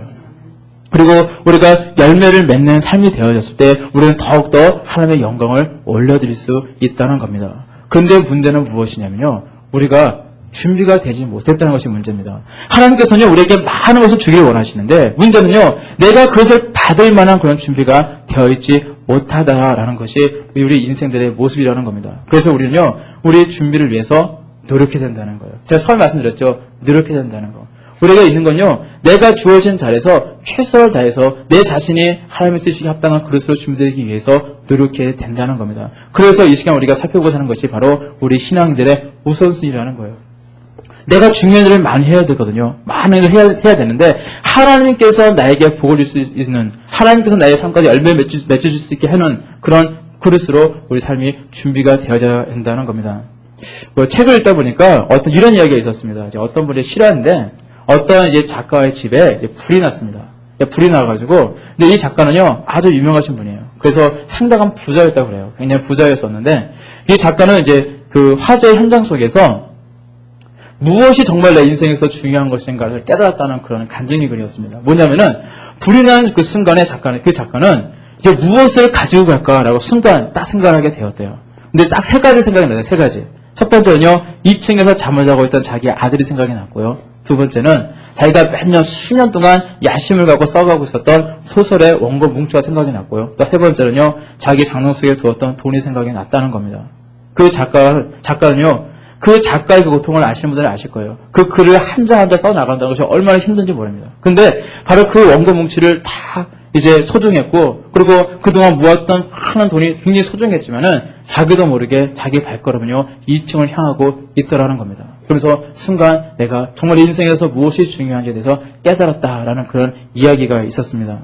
그리고 우리가 열매를 맺는 삶이 되어졌을 때 우리는 더욱더 하나님의 영광을 올려드릴 수 있다는 겁니다. 그런데 문제는 무엇이냐면요, 우리가 준비가 되지 못했다는 것이 문제입니다. 하나님께서는요, 우리에게 많은 것을 주기를 원하시는데, 문제는요, 내가 그것을 받을 만한 그런 준비가 되어 있지 못하다라는 것이 우리 인생들의 모습이라는 겁니다. 그래서 우리는요, 우리의 준비를 위해서 노력해야 된다는 거예요. 제가 처음에 말씀드렸죠. 노력해야 된다는 거. 우리가 있는 건요, 내가 주어진 자리에서 최선을 다해서 내 자신이 하나님의 쓰시기에 합당한 그릇으로 준비되기 위해서 노력해야 된다는 겁니다. 그래서 이 시간 우리가 살펴보고자 하는 것이 바로 우리 신앙들의 우선순위라는 거예요. 내가 중요한 일을 많이 해야 되거든요. 많은 일을 해야 되는데 하나님께서 나에게 복을 줄 수 있는, 하나님께서 나의 삶까지 열매 맺어줄 수 있게 하는 그런 그릇으로 우리 삶이 준비가 되어야 된다는 겁니다. 책을 읽다 보니까 어떤 이런 이야기가 있었습니다. 어떤 분이 싫어하는데 어떤 이제 작가의 집에 불이 났습니다. 불이 나가지고, 근데 이 작가는요 아주 유명하신 분이에요. 그래서 상당한 부자였다고 그래요. 굉장히 부자였었는데 이 작가는 이제 그 화재 현장 속에서 무엇이 정말 내 인생에서 중요한 것인가를 깨달았다는 그런 간증이 글이었습니다. 뭐냐면은 불이 난 그 순간에 그 작가는 이제 무엇을 가지고 갈까라고 순간 딱 생각하게 되었대요. 근데 딱 세 가지 생각이 나요. 세 가지. 첫 번째는요, 2층에서 잠을 자고 있던 자기 아들이 생각이 났고요. 두 번째는 자기가 몇 년, 수년 동안 야심을 갖고 써가고 있었던 소설의 원고 뭉치가 생각이 났고요. 또 세 번째는요, 자기 장롱 속에 두었던 돈이 생각이 났다는 겁니다. 그 작가는요, 그 작가의 그 고통을 아시는 분들은 아실 거예요. 그 글을 한자 한자 써나간다는 것이 얼마나 힘든지 모릅니다. 근데 바로 그 원고 뭉치를 다 이제 소중했고, 그리고 그동안 모았던 많은 돈이 굉장히 소중했지만은 자기도 모르게 자기 발걸음은요 2층을 향하고 있더라는 겁니다. 그러면서 순간 내가 정말 인생에서 무엇이 중요한지에 대해서 깨달았다라는 그런 이야기가 있었습니다.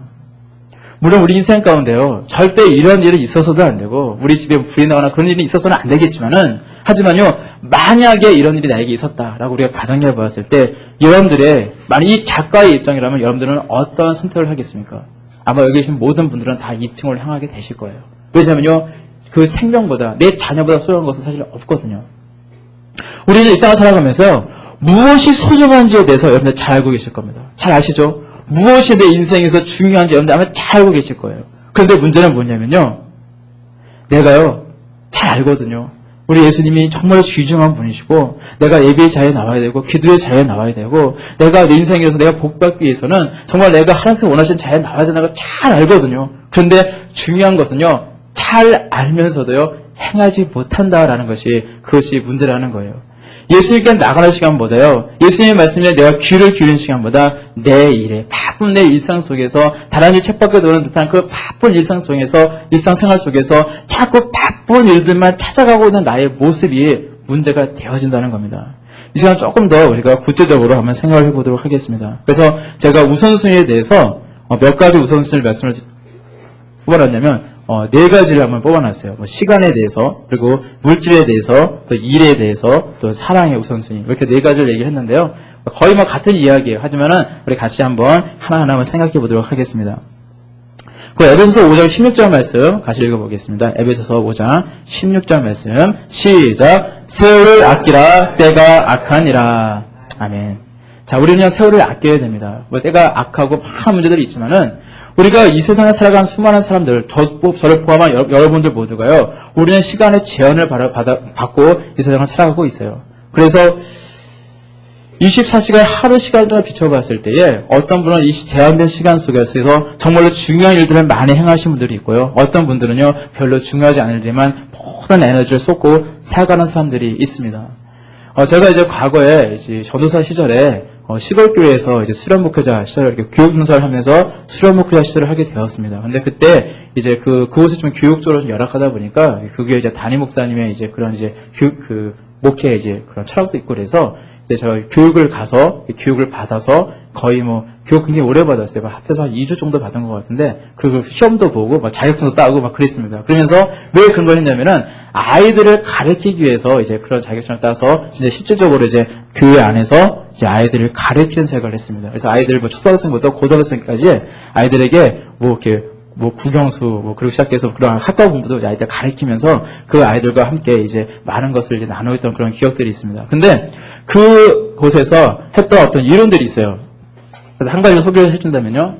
물론 우리 인생 가운데요 절대 이런 일이 있어서도 안 되고 우리 집에 불이 나거나 그런 일이 있어서는 안 되겠지만은, 하지만요 만약에 이런 일이 나에게 있었다라고 우리가 가정해 보았을 때 여러분들의, 만약 이 작가의 입장이라면 여러분들은 어떤 선택을 하겠습니까? 아마 여기 계신 모든 분들은 다 2층을 향하게 되실 거예요. 왜냐면요 그 생명보다, 내 자녀보다 소중한 것은 사실 없거든요. 우리는 이 땅을 살아가면서요 무엇이 소중한지에 대해서 여러분들 잘 알고 계실 겁니다. 잘 아시죠? 무엇이 내 인생에서 중요한지 여러분들 아마 잘 알고 계실 거예요. 그런데 문제는 뭐냐면요, 내가요 잘 알거든요. 우리 예수님이 정말 귀중한 분이시고, 내가 예배의 자리에 나와야 되고 기도의 자리에 나와야 되고, 내가 내 인생에서 내가 복받기 위해서는 정말 내가 하나님께서 원하시는 자리에 나와야 되는 걸 잘 알거든요. 그런데 중요한 것은요, 잘 알면서도요 행하지 못한다라는 것이, 그것이 문제라는 거예요. 예수님께 나가는 시간보다요, 예수님의 말씀에 내가 귀를 기울이는 시간보다 내 일에, 바쁜 내 일상 속에서 다람쥐 쳇바퀴 도는 듯한 그 바쁜 일상 속에서, 일상생활 속에서 자꾸 바쁜 일들만 찾아가고 있는 나의 모습이 문제가 되어진다는 겁니다. 이 시간 조금 더 우리가 구체적으로 한번 생각을 해보도록 하겠습니다. 그래서 제가 우선순위에 대해서 몇 가지 우선순위를 말씀을 뽑아놨냐면 4가지를 한번 뽑아놨어요. 시간에 대해서, 그리고 물질에 대해서, 또 일에 대해서, 또 사랑의 우선순위, 이렇게 4가지를 얘기를 했는데요. 거의 같은 이야기예요. 하지만은 우리 같이 한번 하나하나 한번 생각해 보도록 하겠습니다. 그 에베소서 5장 16절 말씀 같이 읽어보겠습니다. 에베소서 5장 16절 말씀 시작. 세월을 아끼라 때가 악하니라. 아멘. 자, 우리는 세월을 아껴야 됩니다. 때가 악하고 많은 문제들이 있지만은 우리가 이 세상에 살아가는 수많은 사람들, 저를 포함한 여러분들 모두가요, 우리는 시간의 제한을 받고 이 세상을 살아가고 있어요. 그래서 24시간 하루 시간을 비춰봤을 때에 어떤 분은 이 제한된 시간 속에서 정말로 중요한 일들을 많이 행하신 분들이 있고요. 어떤 분들은요 별로 중요하지 않은 일에만 모든 에너지를 쏟고 살아가는 사람들이 있습니다. 제가 이제 과거에 이제 전도사 시절에 시골 교회에서 이제 수련 목회자 시절을 이렇게 교육 봉사를 하면서 수련 목회자 시절을 하게 되었습니다. 근데 그때 이제 그곳이 좀 교육적으로 좀 열악하다 보니까 그게 이제 담임 목사님의 이제 그런 이제 목회 이제 그런 철학도 있고 그래서 이제 저 교육을 가서 교육을 받아서 거의 교육 굉장히 오래 받았어요. 합해서 한 2주 정도 받은 것 같은데 그 시험도 보고 자격증도 따고 그랬습니다. 그러면서 왜 그런 걸 했냐면은 아이들을 가르치기 위해서 이제 그런 자격증을 따서 이제 실질적으로 이제 교회 안에서 이제 아이들을 가르치는 생각을 했습니다. 그래서 아이들 초등학생부터 고등학생까지 아이들에게 국영수, 그리고 시작해서 그런 학과 공부도 아이들 가르치면서 그 아이들과 함께 이제 많은 것을 이제 나누었던 그런 기억들이 있습니다. 근데 그 곳에서 했던 어떤 이론들이 있어요. 그래서 한 가지 소개를 해준다면요.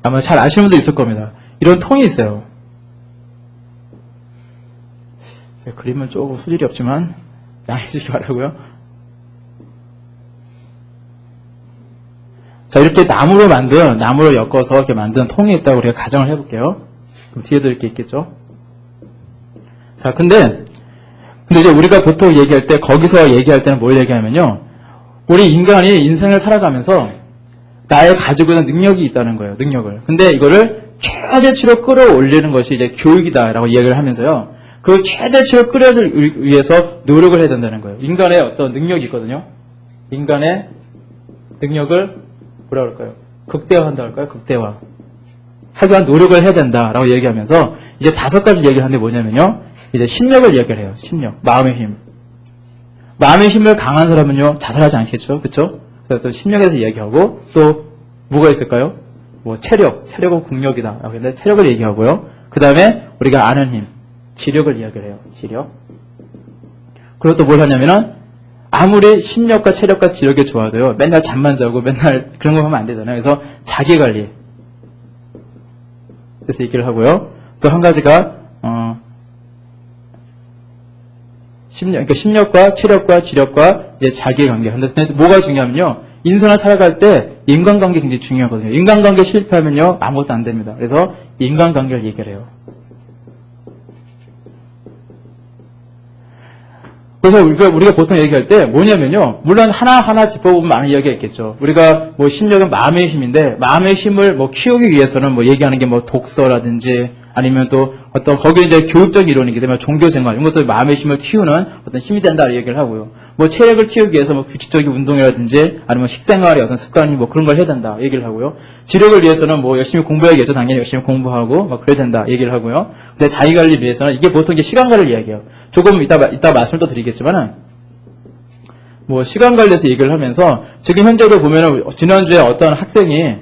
아마 잘 아시는 분도 있을 겁니다. 이런 통이 있어요. 그림은 조금 소질이 없지만 양해해 주시기 바라고요. 자, 이렇게 나무로 엮어서 이렇게 만든 통이 있다고 우리가 가정을 해볼게요. 그럼 뒤에도 이렇게 있겠죠? 자, 근데 근데 이제 우리가 보통 얘기할 때, 거기서 얘기할 때는 뭘 얘기하면요. 우리 인간이 인생을 살아가면서 나의 가지고 있는 능력이 있다는 거예요. 능력을. 근데 이거를 최대치로 끌어올리는 것이 이제 교육이다라고 이야기를 하면서요. 그 최대치로 끌어들이기 위해서 노력을 해야 된다는 거예요. 인간의 어떤 능력이 있거든요. 인간의 능력을 뭐라 그럴까요? 극대화한다 할까요? 극대화. 하기 위한 노력을 해야 된다라고 얘기하면서 이제 5가지 얘기를 하는데 뭐냐면요. 이제 심력을 얘기를 해요. 심력. 마음의 힘. 마음의 힘을 강한 사람은요. 자살하지 않겠죠. 그렇죠? 그래서 또 심력에서 얘기하고 또 뭐가 있을까요? 뭐 체력은 국력이다. 근데 체력을 얘기하고요. 그 다음에 우리가 아는 힘, 지력을 이야기를 해요. 지력. 그리고 또 뭘 하냐면은 아무리 심력과 체력과 지력이 좋아도요. 맨날 잠만 자고 맨날 그런 거 하면 안 되잖아요. 그래서 자기관리. 그래서 얘기를 하고요. 또 한 가지가 그러니까 심력과 체력과 지력과 이제 자기관계. 근데 뭐가 중요하면요. 인생을 살아갈 때 인간관계 굉장히 중요하거든요. 인간관계 실패하면요. 아무것도 안 됩니다. 그래서 인간관계를 얘기를 해요. 그래서 우리가 보통 얘기할 때 뭐냐면요. 물론 하나하나 짚어보면 많은 이야기가 있겠죠. 우리가 뭐 심력은 마음의 힘인데 마음의 힘을 뭐 키우기 위해서는 뭐 얘기하는 게 뭐 독서라든지 아니면 또 어떤 거기에 이제 교육적 이론이기 때문에 종교생활 이런 것도 마음의 힘을 키우는 어떤 힘이 된다고 얘기를 하고요. 뭐 체력을 키우기 위해서 뭐 규칙적인 운동이라든지 아니면 식생활의 어떤 습관이 뭐 그런 걸 해야 된다 얘기를 하고요. 지력을 위해서는 뭐 열심히 공부해야겠죠. 당연히 열심히 공부하고 막 그래야 된다 얘기를 하고요. 근데 자기관리를 위해서는 이게 보통 이제 시간관리를 이야기해요. 조금 이따 말씀을 또 드리겠지만은 뭐 시간관리에서 얘기를 하면서 지금 현재도 보면은 지난주에 어떤 학생이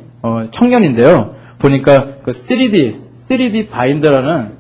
청년인데요. 보니까 그 3D 바인더라는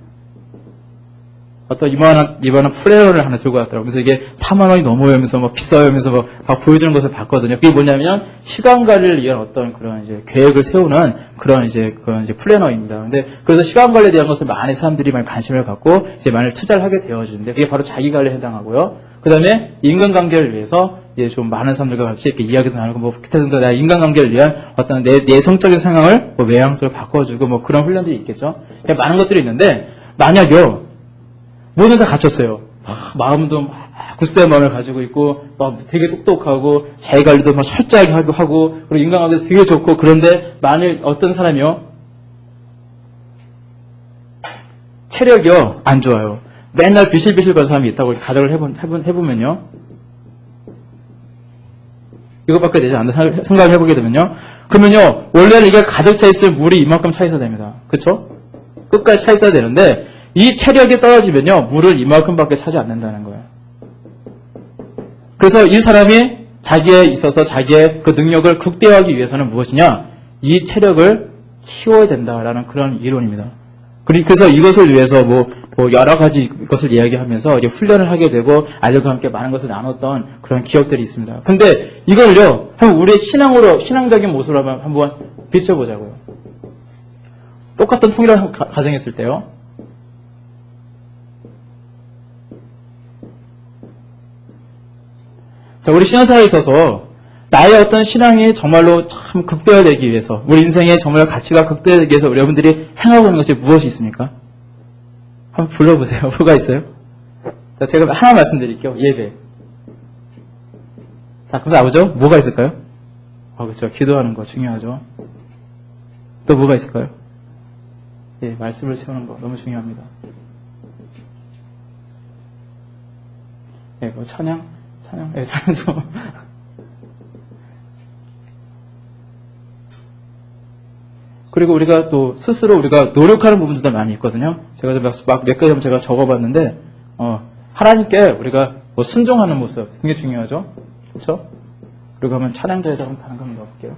어떤 이만한 플래너를 하나 들고 왔더라고요. 그래서 이게 4만 원이 넘어요 하면서 막 비싸요 하면서 막 보여주는 것을 봤거든요. 그게 뭐냐면 시간 관리를 위한 어떤 그런 이제 계획을 세우는 그런 이제 플래너입니다. 근데 그래서 시간 관리에 대한 것을 많은 사람들이 많이 관심을 갖고 이제 많이 투자를 하게 되어지는데 그게 바로 자기 관리에 해당하고요. 그 다음에 인간관계를 위해서 이제 좀 많은 사람들과 같이 이렇게 이야기도 나누고 뭐 기타 등등 인간관계를 위한 어떤 내성적인 상황을 뭐 외향적으로 바꿔주고 뭐 그런 훈련들이 있겠죠. 많은 것들이 있는데 만약요. 모든 다 갖췄어요. 마음도 굳센 마음을 가지고 있고 되게 똑똑하고 자기관리도 막 철저하게 하고 그리고 인간관계도 되게 좋고 그런데 만일 어떤 사람이요. 체력이요. 안 좋아요. 맨날 비실비실 거리는 사람이 있다고 가정을 해보면요. 이것밖에 되지 않는 생각을 해보게 되면요. 그러면요. 원래는 이게 가득 차 있을 물이 이만큼 차 있어야 됩니다. 그쵸? 끝까지 차 있어야 되는데 이 체력이 떨어지면요. 물을 이만큼밖에 차지 않는다는 거예요. 그래서 이 사람이 자기에 있어서 자기의 그 능력을 극대화하기 위해서는 무엇이냐? 이 체력을 키워야 된다라는 그런 이론입니다. 그래서 이것을 위해서 뭐 여러 가지 것을 이야기하면서 이제 훈련을 하게 되고 아들과 함께 많은 것을 나눴던 그런 기억들이 있습니다. 근데 이걸요, 우리의 신앙적인 모습으로 한번 비춰보자고요. 똑같은 통일을 가정했을 때요. 자, 우리 신앙생활에 있어서 나의 어떤 신앙이 정말로 참 극대화되기 위해서 우리 인생의 정말 가치가 극대화되기 위해서 우리 여러분들이 행하고 있는 것이 무엇이 있습니까? 한번 불러보세요. 뭐가 있어요? 자, 제가 하나 말씀드릴게요. 예배. 자, 그럼 나오죠? 뭐가 있을까요? 그렇죠. 기도하는 거 중요하죠. 또 뭐가 있을까요? 예, 말씀을 세우는 거 너무 중요합니다. 예, 뭐 찬양, 예, 찬양도. 그리고 우리가 또 스스로 우리가 노력하는 부분들도 많이 있거든요. 제가 몇 가지 제가 적어봤는데, 하나님께 우리가 뭐 순종하는 모습 굉장히 중요하죠. 그렇죠? 그리고 한번 찬양자에다 한번 넣어볼게요.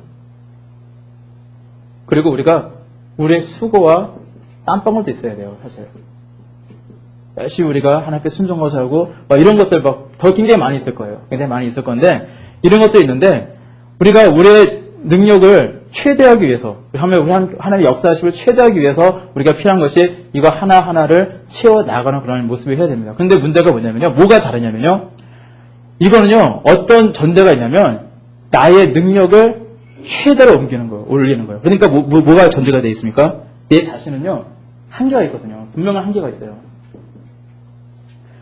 그리고 우리가 우리의 수고와 땀방울도 있어야 돼요, 사실. 열심히 우리가 하나님께 순종하자 하고, 이런 것들 더 굉장히 많이 있을 거예요. 굉장히 많이 있을 건데, 이런 것도 있는데, 우리가 우리의 능력을 최대하기 위해서, 하나님의 역사하심을 최대하기 위해서 우리가 필요한 것이 이거 하나하나를 채워나가는 그런 모습을 해야 됩니다. 그런데 문제가 뭐냐면요. 뭐가 다르냐면요. 이거는요, 어떤 전제가 있냐면, 나의 능력을 최대로 옮기는 거예요. 올리는 거예요. 그러니까 뭐가 전제가 되어 있습니까? 내 자신은요, 한계가 있거든요. 분명한 한계가 있어요.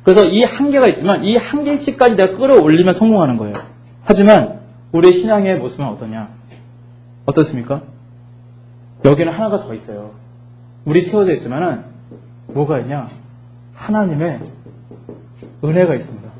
그래서 이 한계가 있지만 이 한계치까지 내가 끌어올리면 성공하는 거예요. 하지만 우리의 신앙의 모습은 어떠냐? 어떻습니까? 여기는 하나가 더 있어요. 물이 채워져 있지만은 뭐가 있냐? 하나님의 은혜가 있습니다.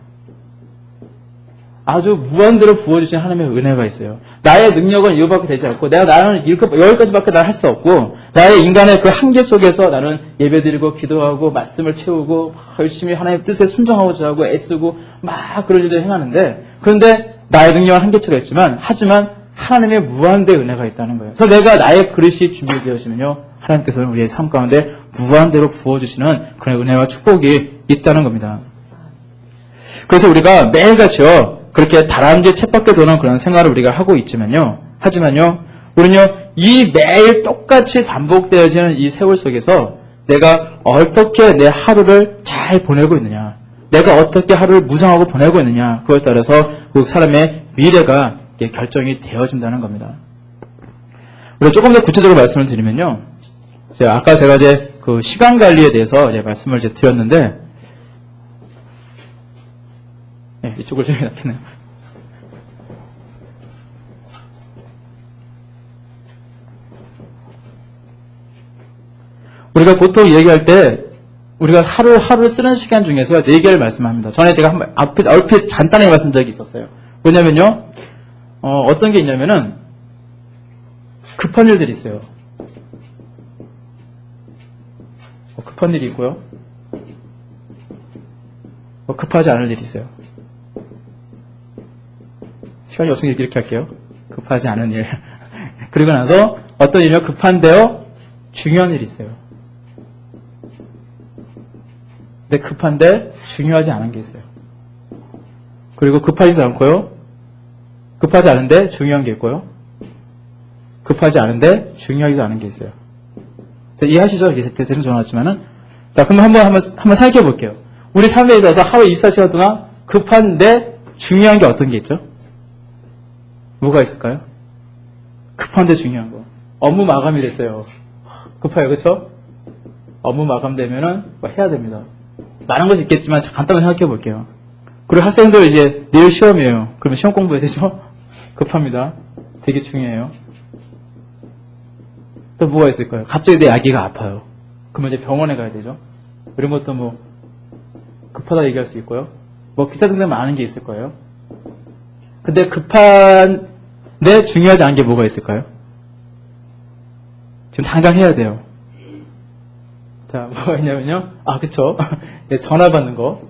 아주 무한대로 부어주신 하나님의 은혜가 있어요. 나의 능력은 이거밖에 되지 않고 나는 여기까지밖에 할 수 없고 나의 인간의 그 한계 속에서 나는 예배드리고 기도하고 말씀을 채우고 열심히 하나님의 뜻에 순종하고자 하고 애쓰고 막 그런 일들을 행하는데 그런데 나의 능력은 한계치가 있지만 하지만 하나님의 무한대 은혜가 있다는 거예요. 그래서 내가 나의 그릇이 준비되어지면요 하나님께서는 우리의 삶 가운데 무한대로 부어주시는 그런 은혜와 축복이 있다는 겁니다. 그래서 우리가 매일같이요 그렇게 다람쥐 쳇바퀴 도는 그런 생활을 우리가 하고 있지만요. 하지만요, 우리는요, 이 매일 똑같이 반복되어지는 이 세월 속에서 내가 어떻게 내 하루를 잘 보내고 있느냐, 내가 어떻게 하루를 무장하고 보내고 있느냐, 그것에 따라서 그 사람의 미래가 결정이 되어진다는 겁니다. 우리가 조금 더 구체적으로 말씀을 드리면요, 아까 제가 이제 그 시간 관리에 대해서 이제 말씀을 이제 드렸는데, 네, 이쪽을 좀 낫겠네요. 우리가 보통 얘기할 때 우리가 하루 쓰는 시간 중에서 4개를 말씀합니다. 전에 제가 한번 얼핏 간단하게 말씀드린 적이 있었어요. 뭐냐면요. 어떤 게 있냐면은 급한 일들이 있어요. 급한 일이 있고요. 급하지 않을 일이 있어요. 시간이 없으니까 이렇게 할게요. 급하지 않은 일. 그리고 나서 어떤 일이면 급한데요. 중요한 일이 있어요. 근데 급한데 중요하지 않은 게 있어요. 그리고 급하지도 않고요. 급하지 않은데 중요한 게 있고요. 급하지 않은데 중요하지도 않은 게 있어요. 이해하시죠? 이게 대충 전화왔지만은. 자, 그럼 한번 생각해 볼게요. 우리 삶에 있어서 하루 24시간 동안 급한데 중요한 게 어떤 게 있죠? 뭐가 있을까요? 급한데 중요한 거. 업무 마감이 됐어요. 급해요, 그렇죠? 업무 마감되면은 뭐 해야 됩니다. 많은 것이 있겠지만 간단하게 생각해 볼게요. 그리고 학생들 이제 내일 시험이에요. 그러면 시험 공부해야 되죠? 급합니다. 되게 중요해요. 또 뭐가 있을까요? 갑자기 내 아기가 아파요. 그러면 이제 병원에 가야 되죠. 이런 것도 뭐 급하다 얘기할 수 있고요. 뭐 기타 등등 많은 게 있을 거예요. 근데 급한데 중요하지 않은 게 뭐가 있을까요? 지금 당장 해야 돼요. 자, 뭐가 있냐면요. 아, 그쵸. 전화 받는 거.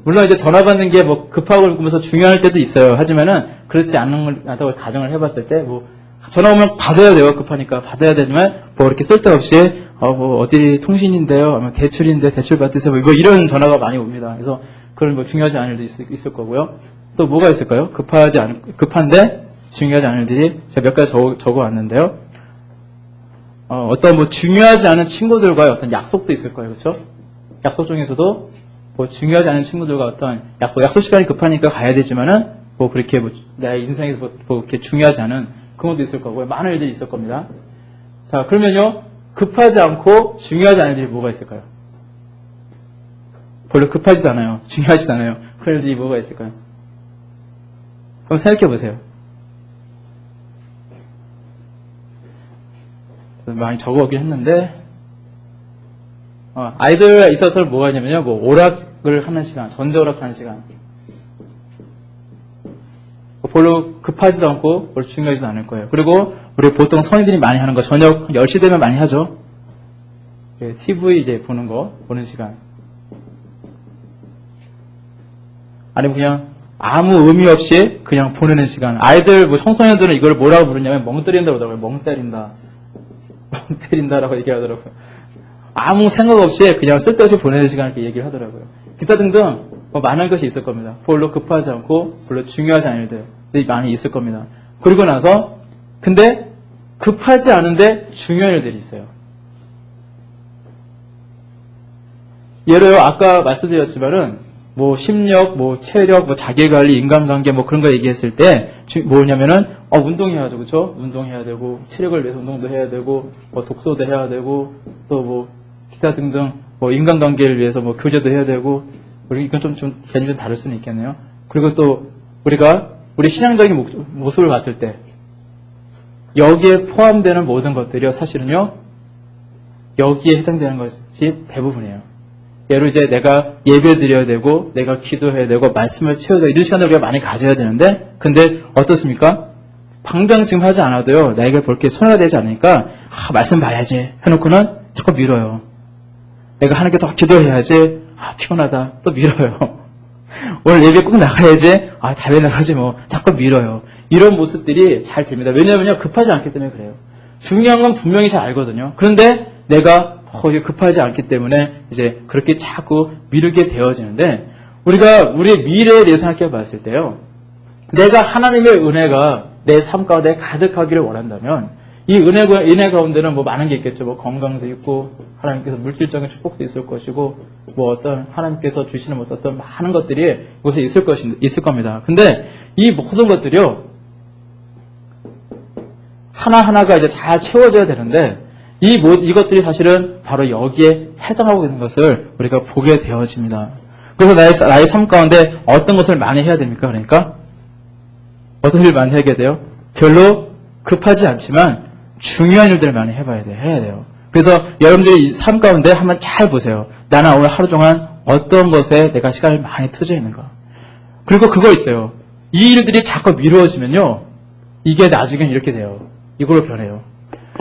물론 이제 전화 받는 게 뭐 급하고 그러면서 중요할 때도 있어요. 하지만은 그렇지 않다고 가정을 해봤을 때 뭐 전화 오면 받아야 돼요. 급하니까 받아야 되지만 뭐 이렇게 쓸데없이 뭐 어디 통신인데요. 아니면 대출인데 대출 받으세요. 뭐 이런 전화가 많이 옵니다. 그래서 그런 뭐 중요하지 않은 일도 있을 거고요. 또 뭐가 있을까요? 급한데 중요하지 않은 일들이 제가 몇 가지 적어 왔는데요. 어떤 뭐 중요하지 않은 친구들과의 어떤 약속도 있을 거예요. 그렇죠? 약속 중에서도 뭐 중요하지 않은 친구들과 어떤 약속 시간이 급하니까 가야 되지만은 뭐 그렇게 뭐 내 인생에서 뭐 그렇게 중요하지 않은 그런 것도 있을 거고요. 많은 일들이 있을 겁니다. 자, 그러면요. 급하지 않고 중요하지 않은 일이 뭐가 있을까요? 별로 급하지도 않아요. 중요하지도 않아요. 그런 일들이 뭐가 있을까요? 한번 생각해 보세요. 많이 적어오긴 했는데, 아이들 있어서 뭐가 있냐면요, 뭐, 오락을 하는 시간, 전자오락 하는 시간. 별로 급하지도 않고, 별로 중요하지도 않을 거예요. 그리고, 우리 보통 성인들이 많이 하는 거, 저녁 10시 되면 많이 하죠. TV 이제 보는 시간. 아니면 그냥, 아무 의미 없이 그냥 보내는 시간. 아이들, 뭐, 청소년들은 이걸 뭐라고 부르냐면, 멍 때린다고 하더라고요. 멍 때린다. 멍 때린다라고 얘기하더라고요. 아무 생각 없이 그냥 쓸데없이 보내는 시간을 이렇게 얘기를 하더라고요. 기타 등등 뭐 많은 것이 있을 겁니다. 별로 급하지 않고 별로 중요하지 않은 일들이 많이 있을 겁니다. 그리고 나서 근데 급하지 않은데 중요한 일들이 있어요. 예로요, 아까 말씀드렸지만은 뭐 심력, 뭐 체력, 뭐 자기관리, 인간관계 뭐 그런 거 얘기했을 때 뭐냐면은 운동해야죠, 그렇죠? 운동해야 되고 체력을 위해서 운동도 해야 되고 뭐 독서도 해야 되고 또 뭐 기타 등등 뭐 인간관계를 위해서 뭐 교제도 해야 되고 우리 이건 좀 개념이 좀 다를 수는 있겠네요. 그리고 또 우리 신앙적인 모습을 봤을 때 여기에 포함되는 모든 것들이요 사실은요 여기에 해당되는 것이 대부분이에요. 예로 이제 내가 예배 드려야 되고 내가 기도해야 되고 말씀을 채워야 되고 이런 시간을 우리가 많이 가져야 되는데 근데 어떻습니까? 당장 지금 하지 않아도요 나에게 볼 게 손해가 되지 않으니까 말씀 봐야지 해놓고는 자꾸 미뤄요. 내가 하나님께 더 기도해야지 피곤하다 또 미뤄요. 오늘 예배 꼭 나가야지 답에 나가지 뭐 자꾸 미뤄요. 이런 모습들이 잘 됩니다. 왜냐하면 급하지 않기 때문에 그래요. 중요한 건 분명히 잘 알거든요. 그런데 내가 급하지 않기 때문에 이제 그렇게 자꾸 미루게 되어지는데 우리가 우리의 미래에 대해서 생각해 봤을 때요. 내가 하나님의 은혜가 내 삶 가운데 가득하기를 원한다면 이 은혜 가운데는 뭐 많은 게 있겠죠. 뭐 건강도 있고 하나님께서 물질적인 축복도 있을 것이고 뭐 어떤 하나님께서 주시는 어떤 많은 것들이 이곳에 있을 겁니다. 근데 이 모든 것들이요. 하나하나가 이제 잘 채워져야 되는데 이것들이 사실은 바로 여기에 해당하고 있는 것을 우리가 보게 되어집니다. 그래서 나의 삶 가운데 어떤 것을 많이 해야 됩니까? 그러니까 어떤 일을 많이 하게 돼요? 별로 급하지 않지만 중요한 일들을 많이 해야 돼요. 그래서 여러분들이 삶 가운데 한번 잘 보세요. 나는 오늘 하루 동안 어떤 것에 내가 시간을 많이 투자했는가. 그리고 그거 있어요. 이 일들이 자꾸 미루어지면요. 이게 나중엔 이렇게 돼요. 이걸로 변해요.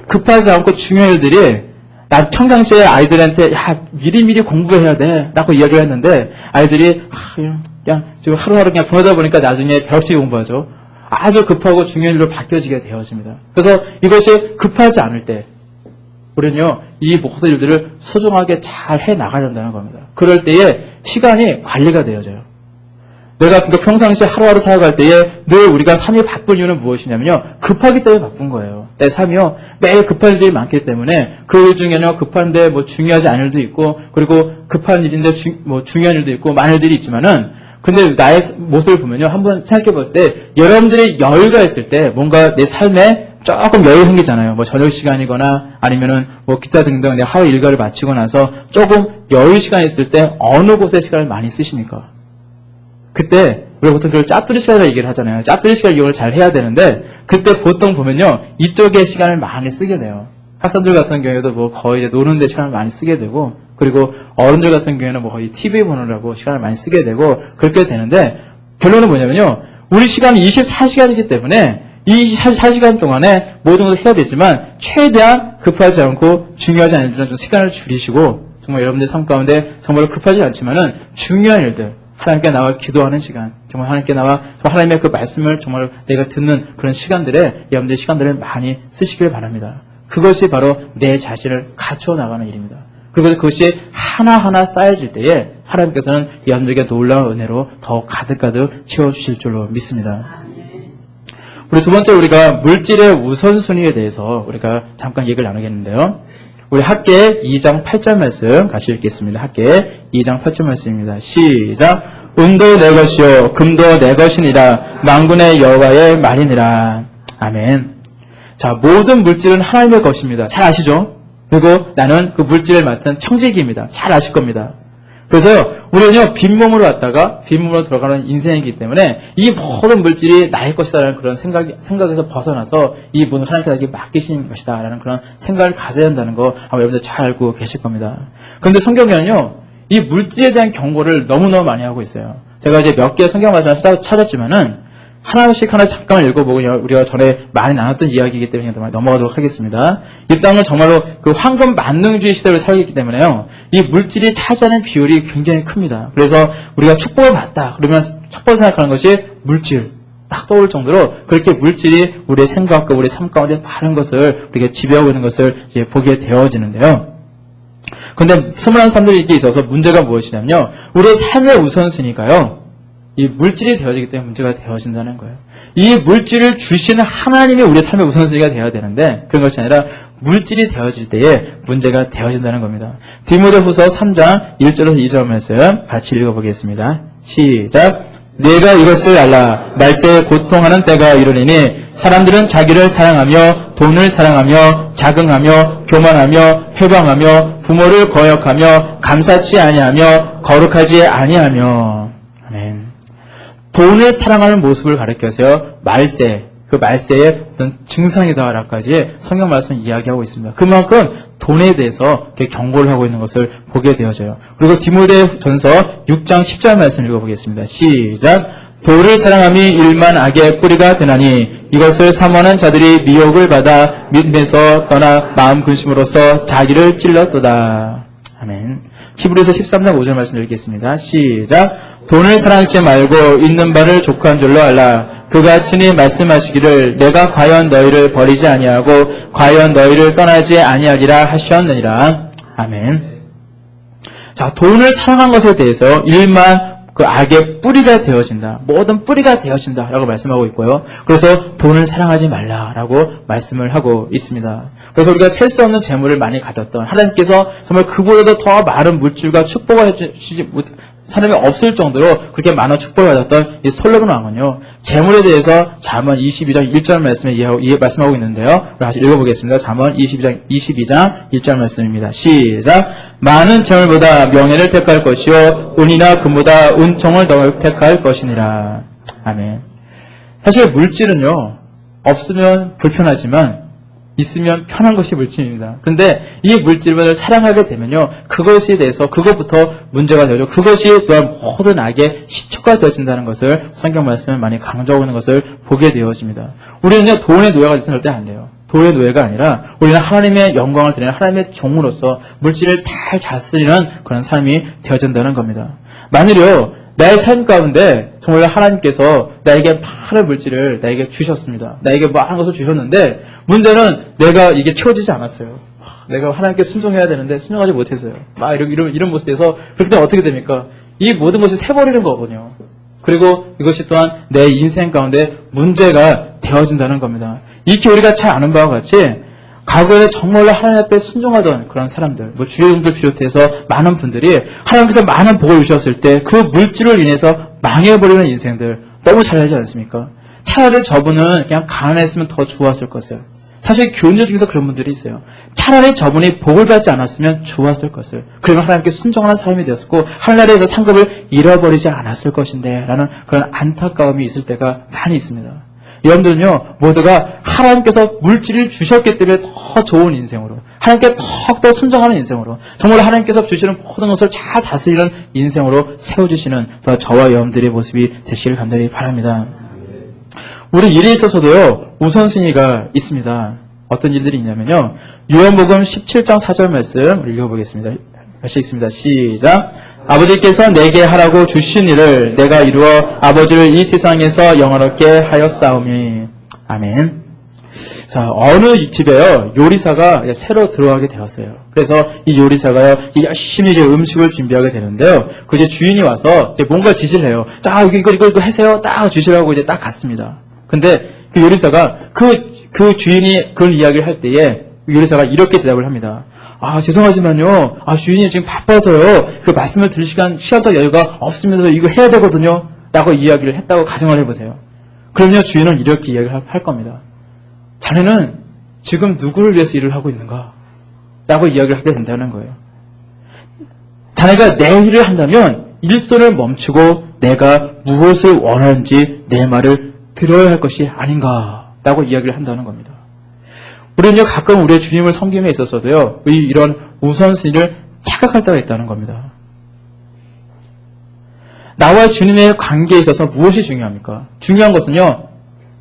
급하지 않고 중요한 일들이 난 평상시에 아이들한테 미리미리 공부해야 돼 라고 이야기를 했는데 아이들이 그냥 지금 하루하루 그냥 보내다 보니까 나중에 벼락치기 공부하죠. 아주 급하고 중요한 일로 바뀌어지게 되어집니다. 그래서 이것이 급하지 않을 때 우리는요 이 모든 일들을 소중하게 잘 해나가야 된다는 겁니다. 그럴 때에 시간이 관리가 되어져요. 내가 그러니까 평상시에 하루하루 살아갈 때에 늘 우리가 삶이 바쁜 이유는 무엇이냐면요. 급하기 때문에 바쁜 거예요. 내 삶이요. 매일 급한 일들이 많기 때문에 그 일 중에는 급한데 뭐 중요하지 않은 일도 있고 그리고 급한 일인데 중요한 일도 있고 많은 일들이 있지만은 근데 나의 모습을 보면요. 한번 생각해 봤을 때 여러분들이 여유가 있을 때 뭔가 내 삶에 조금 여유 생기잖아요. 뭐 저녁 시간이거나 아니면은 뭐 기타 등등 내 하루 일과를 마치고 나서 조금 여유 시간이 있을 때 어느 곳에 시간을 많이 쓰십니까? 그때 우리가 보통 그걸 짜투리 시간이라고 얘기를 하잖아요. 짜투리 시간 이용을 잘 해야 되는데 그때 보통 보면요. 이쪽에 시간을 많이 쓰게 돼요. 학생들 같은 경우에도 뭐 거의 이제 노는 데 시간을 많이 쓰게 되고 그리고 어른들 같은 경우에는 뭐 거의 TV 보느라고 시간을 많이 쓰게 되고 그렇게 되는데 결론은 뭐냐면요. 우리 시간이 24시간이기 때문에 이 24시간 동안에 모든 것을 해야 되지만 최대한 급하지 않고 중요하지 않은 일들은 좀 시간을 줄이시고 정말 여러분들 삶 가운데 정말 급하지 않지만은 중요한 일들 하나님께 나와 기도하는 시간, 정말 하나님께 나와 하나님의 그 말씀을 정말 내가 듣는 그런 시간들에 여러분들의 시간들을 많이 쓰시길 바랍니다. 그것이 바로 내 자신을 갖추어 나가는 일입니다. 그리고 그것이 하나하나 쌓여질 때에 하나님께서는 여러분들에게 놀라운 은혜로 더 가득가득 채워주실 줄로 믿습니다. 우리 두 번째 우리가 물질의 우선순위에 대해서 우리가 잠깐 얘기를 나누겠는데요. 우리 학계 2장 8절 말씀 같이 읽겠습니다. 학계 2장 8절 말씀입니다. 시작. 은도 내 것이요 금도 내 것이니라 만군의 여호와의 말이니라. 아멘. 자, 모든 물질은 하나님의 것입니다. 잘 아시죠? 그리고 나는 그 물질을 맡은 청지기입니다. 잘 아실 겁니다. 그래서 우리는요 빈몸으로 왔다가 빈몸으로 들어가는 인생이기 때문에 이 모든 물질이 나의 것이다라는 그런 생각에서 벗어나서 이 모든 하나님께 맡기신 것이다라는 그런 생각을 가져야 한다는 거 아마 여러분들 잘 알고 계실 겁니다. 그런데 성경에는요 이 물질에 대한 경고를 너무너무 많이 하고 있어요. 제가 이제 몇 개의 성경 말씀을 찾았지만은 하나씩 잠깐 읽어보고 우리가 전에 많이 나눴던 이야기이기 때문에 넘어가도록 하겠습니다. 이 땅은 정말로 그 황금 만능주의 시대를 살고 있기 때문에요. 이 물질이 차지하는 비율이 굉장히 큽니다. 그래서 우리가 축복을 받다 그러면 첫 번째 생각하는 것이 물질. 딱 떠올 정도로 그렇게 물질이 우리의 생각과 우리의 삶 가운데 많은 것을 우리가 지배하고 있는 것을 이제 보게 되어지는데요. 그런데 소문난 사람들에게 있어서 문제가 무엇이냐면요. 우리의 삶의 우선순위가요. 이 물질이 되어지기 때문에 문제가 되어진다는 거예요. 이 물질을 주시는 하나님이 우리의 삶의 우선순위가 되어야 되는데 그런 것이 아니라 물질이 되어질 때에 문제가 되어진다는 겁니다. 디모데후서 3장 1절에서 2절 말씀 같이 읽어보겠습니다. 시작. 네가 이것을 알라. 말세에 고통하는 때가 이르리니 사람들은 자기를 사랑하며 돈을 사랑하며 자긍하며 교만하며 회방하며 부모를 거역하며 감사치 아니하며 거룩하지 아니하며. 아멘. 돈을 사랑하는 모습을 가리켜서요. 말세, 그 말세의 어떤 증상이다라까지 성경 말씀 이야기하고 있습니다. 그만큼 돈에 대해서 경고를 하고 있는 것을 보게 되어져요. 그리고 디모데전서 6장 10절 말씀 읽어보겠습니다. 시작. 돈을 사랑함이 일만 악의 뿌리가 되나니 이것을 사모하는 자들이 미혹을 받아 믿음에서 떠나 마음 근심으로써 자기를 찔렀도다. 아멘. 히브리서 13장 5절 말씀 읽겠습니다. 시작. 돈을 사랑하지 말고 있는 바를 족한 줄로 알라. 그가 친히 말씀하시기를 내가 과연 너희를 버리지 아니하고 과연 너희를 떠나지 아니하리라 하셨느니라. 아멘. 자, 돈을 사랑한 것에 대해서 일만 그 악의 뿌리가 되어진다. 모든 뿌리가 되어진다. 라고 말씀하고 있고요. 그래서 돈을 사랑하지 말라라고 말씀을 하고 있습니다. 그래서 우리가 셀 수 없는 재물을 많이 가졌던 하나님께서 정말 그보다도 더 많은 물질과 축복을 해주시지 못 사람이 없을 정도로 그렇게 많은 축복을 받았던 이 솔로몬 왕은요. 재물에 대해서 잠언 22장 1절 말씀에 말씀하고 있는데요. 다시 읽어보겠습니다. 잠언 22장 1절 말씀입니다. 시작. 많은 재물보다 명예를 택할 것이요 은이나 금보다 은총을 더 택할 것이니라. 아멘. 사실 물질은요. 없으면 불편하지만 있으면 편한 것이 물질입니다. 그런데 이 물질을 사랑하게 되면요. 그것에 대해서 그것부터 문제가 되죠. 그것이 또한 모든 악의 시초가 되어진다는 것을 성경 말씀을 많이 강조하고 있는 것을 보게 되어집니다. 우리는요. 돈의 노예가 되어서는 절대 안 돼요. 돈의 노예가 아니라 우리는 하나님의 영광을 드리는 하나님의 종으로서 물질을 잘 다스리는 그런 삶이 되어진다는 겁니다. 만일요. 나의 삶 가운데 정말 하나님께서 나에게 많은 물질을 나에게 주셨습니다. 나에게 많은 것을 주셨는데 문제는 내가 이게 채워지지 않았어요. 내가 하나님께 순종해야 되는데 순종하지 못했어요. 이런 모습에서 그렇게 되면 어떻게 됩니까? 이 모든 것이 새버리는 거거든요. 그리고 이것이 또한 내 인생 가운데 문제가 되어진다는 겁니다. 익히 우리가 잘 아는 바와 같이 과거에 정말로 하나님 앞에 순종하던 그런 사람들, 주여종들 비롯해서 많은 분들이 하나님께서 많은 복을 주셨을 때 그 물질을 인해서 망해버리는 인생들 너무 잘 알지 않습니까? 차라리 저분은 그냥 가난했으면 더 좋았을 것을. 사실 교인들 중에서 그런 분들이 있어요. 차라리 저분이 복을 받지 않았으면 좋았을 것을. 그러면 하나님께 순종하는 사람이 되었고 하늘나라에서 상급을 잃어버리지 않았을 것인데 라는 그런 안타까움이 있을 때가 많이 있습니다. 여러분들은요, 모두가 하나님께서 물질을 주셨기 때문에 더 좋은 인생으로, 하나님께 더욱더 순종하는 인생으로, 정말 하나님께서 주시는 모든 것을 잘 다스리는 인생으로 세워주시는 더 저와 여러분들의 모습이 되시길 간절히 바랍니다. 우리 일에 있어서도요, 우선순위가 있습니다. 어떤 일들이 있냐면요, 요한복음 17장 4절 말씀 읽어보겠습니다. 다시 읽습니다. 시작. 아버지께서 내게 하라고 주신 일을 내가 이루어 아버지를 이 세상에서 영화롭게 하였사오니. 아멘. 자, 어느 집에요, 요리사가 새로 들어가게 되었어요. 그래서 이 요리사가요, 열심히 이제 음식을 준비하게 되는데요. 그 이제 주인이 와서 이제 뭔가 지시를 해요. 자, 이거 하세요. 딱 주시라고 이제 딱 갔습니다. 근데 그 요리사가 그 주인이 그런 이야기를 할 때에 요리사가 이렇게 대답을 합니다. 아, 죄송하지만요. 주인이 지금 바빠서요. 그 말씀을 들을 시간적 여유가 없으면서 이거 해야 되거든요. 라고 이야기를 했다고 가정을 해보세요. 그럼요, 주인은 이렇게 이야기를 할 겁니다. 자네는 지금 누구를 위해서 일을 하고 있는가? 라고 이야기를 하게 된다는 거예요. 자네가 내 일을 한다면 일손을 멈추고 내가 무엇을 원하는지 내 말을 들어야 할 것이 아닌가? 라고 이야기를 한다는 겁니다. 우리는요, 가끔 우리의 주님을 섬김에 있어서도요, 이런 우선순위를 착각할 때가 있다는 겁니다. 나와 주님의 관계에 있어서 무엇이 중요합니까? 중요한 것은요,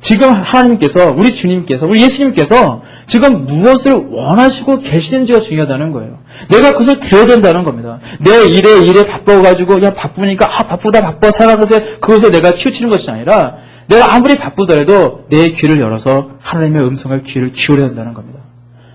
지금 하나님께서, 우리 주님께서, 우리 예수님께서 지금 무엇을 원하시고 계시는지가 중요하다는 거예요. 내가 그것을 드려야 된다는 겁니다. 내 일에 바빠가지고, 바쁘니까, 바빠, 살아가는 그것에 내가 치우치는 것이 아니라, 내가 아무리 바쁘더라도 내 귀를 열어서 하나님의 음성을 귀를 기울여야 한다는 겁니다.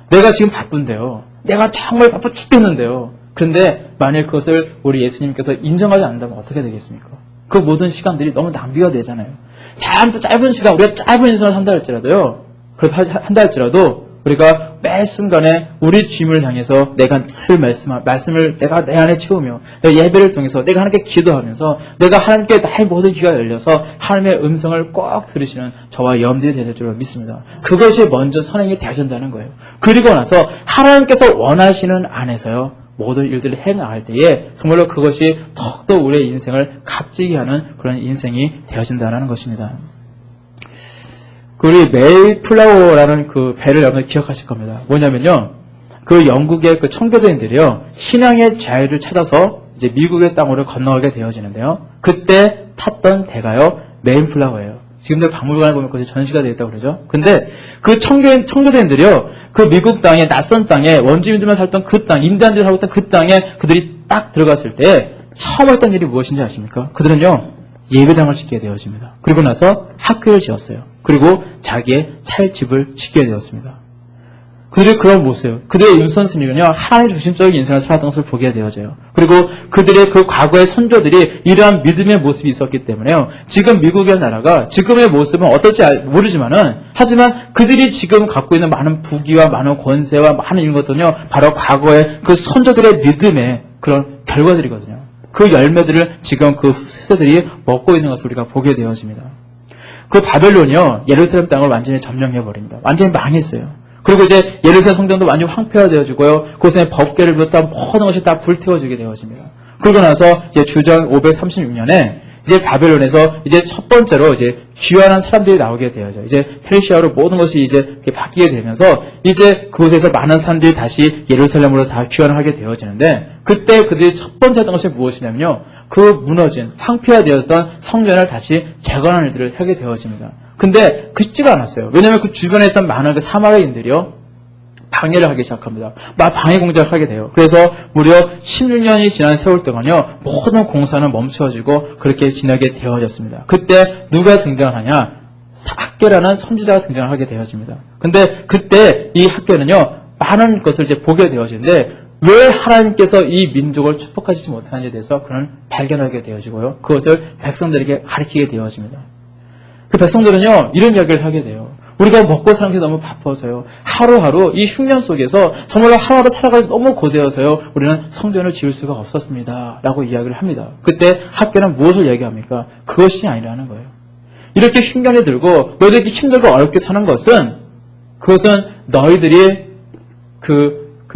내가 지금 바쁜데요. 내가 정말 바빠 죽겠는데요. 그런데 만일 그것을 우리 예수님께서 인정하지 않는다면 어떻게 되겠습니까? 그 모든 시간들이 너무 낭비가 되잖아요. 짧은 시간, 우리가 짧은 인생을 한다 할지라도요. 한다 할지라도 우리가 매 순간에 우리 주님을 향해서 내가 늘 말씀을 내가 내 안에 채우며 내가 예배를 통해서 내가 하나님께 기도하면서 내가 하나님께 나의 모든 귀가 열려서 하나님의 음성을 꼭 들으시는 저와 여러분들이 되실 줄 믿습니다. 그것이 먼저 선행이 되어진다는 거예요. 그리고 나서 하나님께서 원하시는 안에서요, 모든 일들을 해나갈 때에 정말로 그것이 더욱더 우리의 인생을 값지게 하는 그런 인생이 되어진다는 것입니다. 우리 메이플라워라는 그 배를 여러분 기억하실 겁니다. 뭐냐면요, 그 영국의 그 청교도인들이요, 신앙의 자유를 찾아서 이제 미국의 땅으로 건너가게 되어지는데요, 그때 탔던 배가요, 메이플라워예요. 지금도 박물관에 보면 그것이 전시가 되어 있다고 그러죠. 근데 그 청교도인들이요, 그 미국 땅에, 낯선 땅에, 원주민들만 살던 그 땅, 인디안들이 살고 있던 그 땅에 그들이 딱 들어갔을 때 처음 했던 일이 무엇인지 아십니까? 그들은요, 예배당을 짓게 되어집니다. 그리고 나서 학교를 지었어요. 그리고 자기의 살 집을 짓게 되었습니다. 그들의 그런 모습, 그들의 인선스님은요, 하나님 중심적인 인생을 살았던 것을 보게 되어져요. 그리고 그들의 그 과거의 선조들이 이러한 믿음의 모습이 있었기 때문에요, 지금 미국의 나라가 지금의 모습은 어떨지 모르지만은, 하지만 그들이 지금 갖고 있는 많은 부귀와 많은 권세와 많은 이런 것들은요, 바로 과거의 그 선조들의 믿음의 그런 결과들이거든요. 그 열매들을 지금 그 후세들이 먹고 있는 것을 우리가 보게 되어집니다. 그 바벨론이요, 예루살렘 땅을 완전히 점령해버립니다. 완전히 망했어요. 그리고 이제 예루살렘 성전도 완전히 황폐화되어지고요, 그곳에 법궤를 비롯한 모든 것이 다 불태워지게 되어집니다. 그러고 나서 이제 주전 536년에 이제 바벨론에서 이제 첫 번째로 이제 귀환한 사람들이 나오게 되어져. 이제 페르시아로 모든 것이 이제 바뀌게 되면서 이제 그곳에서 많은 사람들이 다시 예루살렘으로 다 귀환을 하게 되어지는데, 그때 그들이 첫 번째 했던 것이 무엇이냐면요, 그 무너진 황폐화되었던 성전을 다시 재건하는 일들을 하게 되어집니다. 근데 그 쉽지가 않았어요. 왜냐하면 그 주변에 있던 많은 그 사마리아인들이요, 방해를 하기 시작합니다. 방해 공작을 하게 돼요. 그래서 무려 16년이 지난 세월 동안요, 모든 공사는 멈추어지고 그렇게 지나게 되어졌습니다. 그때 누가 등장하냐? 학계라는 선지자가 등장을 하게 되어집니다. 근데 그때 이 학계는요, 많은 것을 이제 보게 되어지는데, 왜 하나님께서 이 민족을 축복하시지 못하는지에 대해서 그는 발견하게 되어지고요, 그것을 백성들에게 가르치게 되어집니다. 그 백성들은요, 이런 이야기를 하게 돼요. 우리가 먹고 사는 게 너무 바빠서요, 하루하루 이 흉년 속에서 정말로 하루하루 살아가기 너무 고되어서요, 우리는 성전을 지을 수가 없었습니다 라고 이야기를 합니다. 그때 학교는 무엇을 얘기합니까? 그것이 아니라는 거예요. 이렇게 흉년이 들고 너희들이 이렇게 힘들고 어렵게 사는 것은, 그것은 너희들이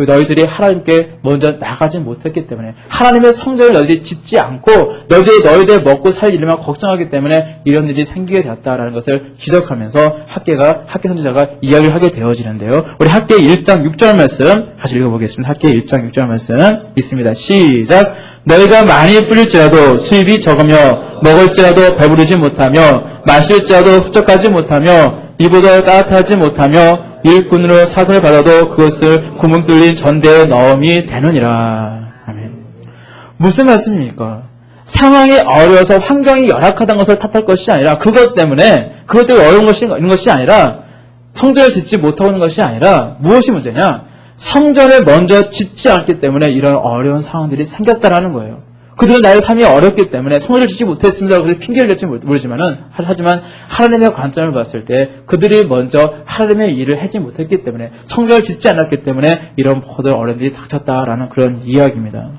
너희들이 하나님께 먼저 나가지 못했기 때문에, 하나님의 성전을 너희들이 짓지 않고 너희들 먹고 살 일만 걱정하기 때문에 이런 일이 생기게 되었다라는 것을 지적하면서 학계 선지자가 이야기를 하게 되어지는데요. 우리 학계 1장 6절 말씀 다시 읽어보겠습니다. 학계 1장 6절 말씀 있습니다. 시작. 너희가 많이 뿌릴지라도 수입이 적으며 먹을지라도 배부르지 못하며 마실지라도 흡족하지 못하며 이보다 따뜻하지 못하며 일꾼으로 사돈을 받아도 그것을 구멍 뚫린 전대에 넣음이 되느니라. 아멘. 무슨 말씀입니까? 상황이 어려워서 환경이 열악하다는 것을 탓할 것이 아니라, 그것 때문에 어려운 것이 있는 것이 아니라, 성전을 짓지 못하고 있는 것이 아니라, 무엇이 문제냐? 성전을 먼저 짓지 않기 때문에 이런 어려운 상황들이 생겼다라는 거예요. 그들은 나의 삶이 어렵기 때문에 성전을 짓지 못했습니다. 그래서 핑계를 낼지 모르지만은, 하지만 하나님의 관점을 봤을 때 그들이 먼저 하나님의 일을 하지 못했기 때문에, 성전을 짓지 않았기 때문에 이런 모든 어려움들이 닥쳤다라는 그런 이야기입니다.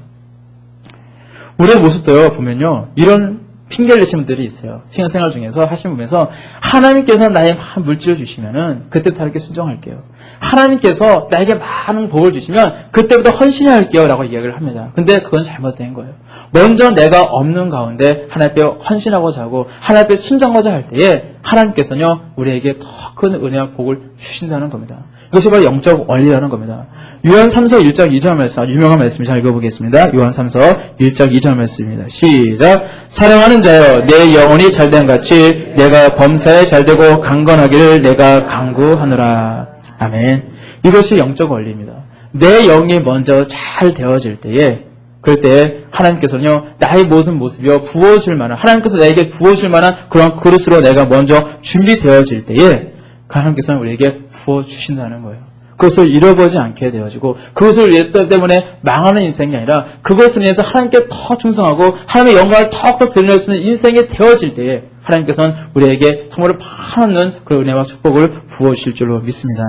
우리의 모습도요, 보면요, 이런 핑계를 내시는 분들이 있어요. 신앙생활 중에서 하시는 분에서, 하나님께서 나의 물질을 주시면은 그때부터 이렇게 순종할게요. 하나님께서 나에게 많은 복을 주시면 그때부터 헌신할게요 라고 이야기를 합니다. 근데 그건 잘못된 거예요. 먼저 내가 없는 가운데 하나님 앞에 헌신하고자 하고 하나님 앞에 순종하고자 할 때에 하나님께서는요, 우리에게 더 큰 은혜와 복을 주신다는 겁니다. 이것이 바로 영적 원리라는 겁니다. 요한 3서 1장 2절 말씀, 유명한 말씀이죠. 읽어보겠습니다. 요한 3서 1장 2절 말씀입니다. 시작. 사랑하는 자여, 내 영혼이 잘된 같이 내가 범사에 잘되고 강건하기를 내가 강구하노라. 아멘. 이것이 영적 원리입니다. 내 영이 먼저 잘 되어질 때에, 그럴 때 하나님께서는요, 나의 모든 모습이요, 부어줄 만한, 하나님께서 나에게 부어줄 만한 그런 그릇으로 내가 먼저 준비되어질 때에 하나님께서는 우리에게 부어주신다는 거예요. 그것을 잃어버리지 않게 되어지고, 그것을 위해 때문에 망하는 인생이 아니라 그것을 위해서 하나님께 더 충성하고 하나님의 영광을 더욱더 드러낼 수 있는 인생이 되어질 때에 하나님께서는 우리에게 정말 많은 그 은혜와 축복을 부어주실 줄로 믿습니다.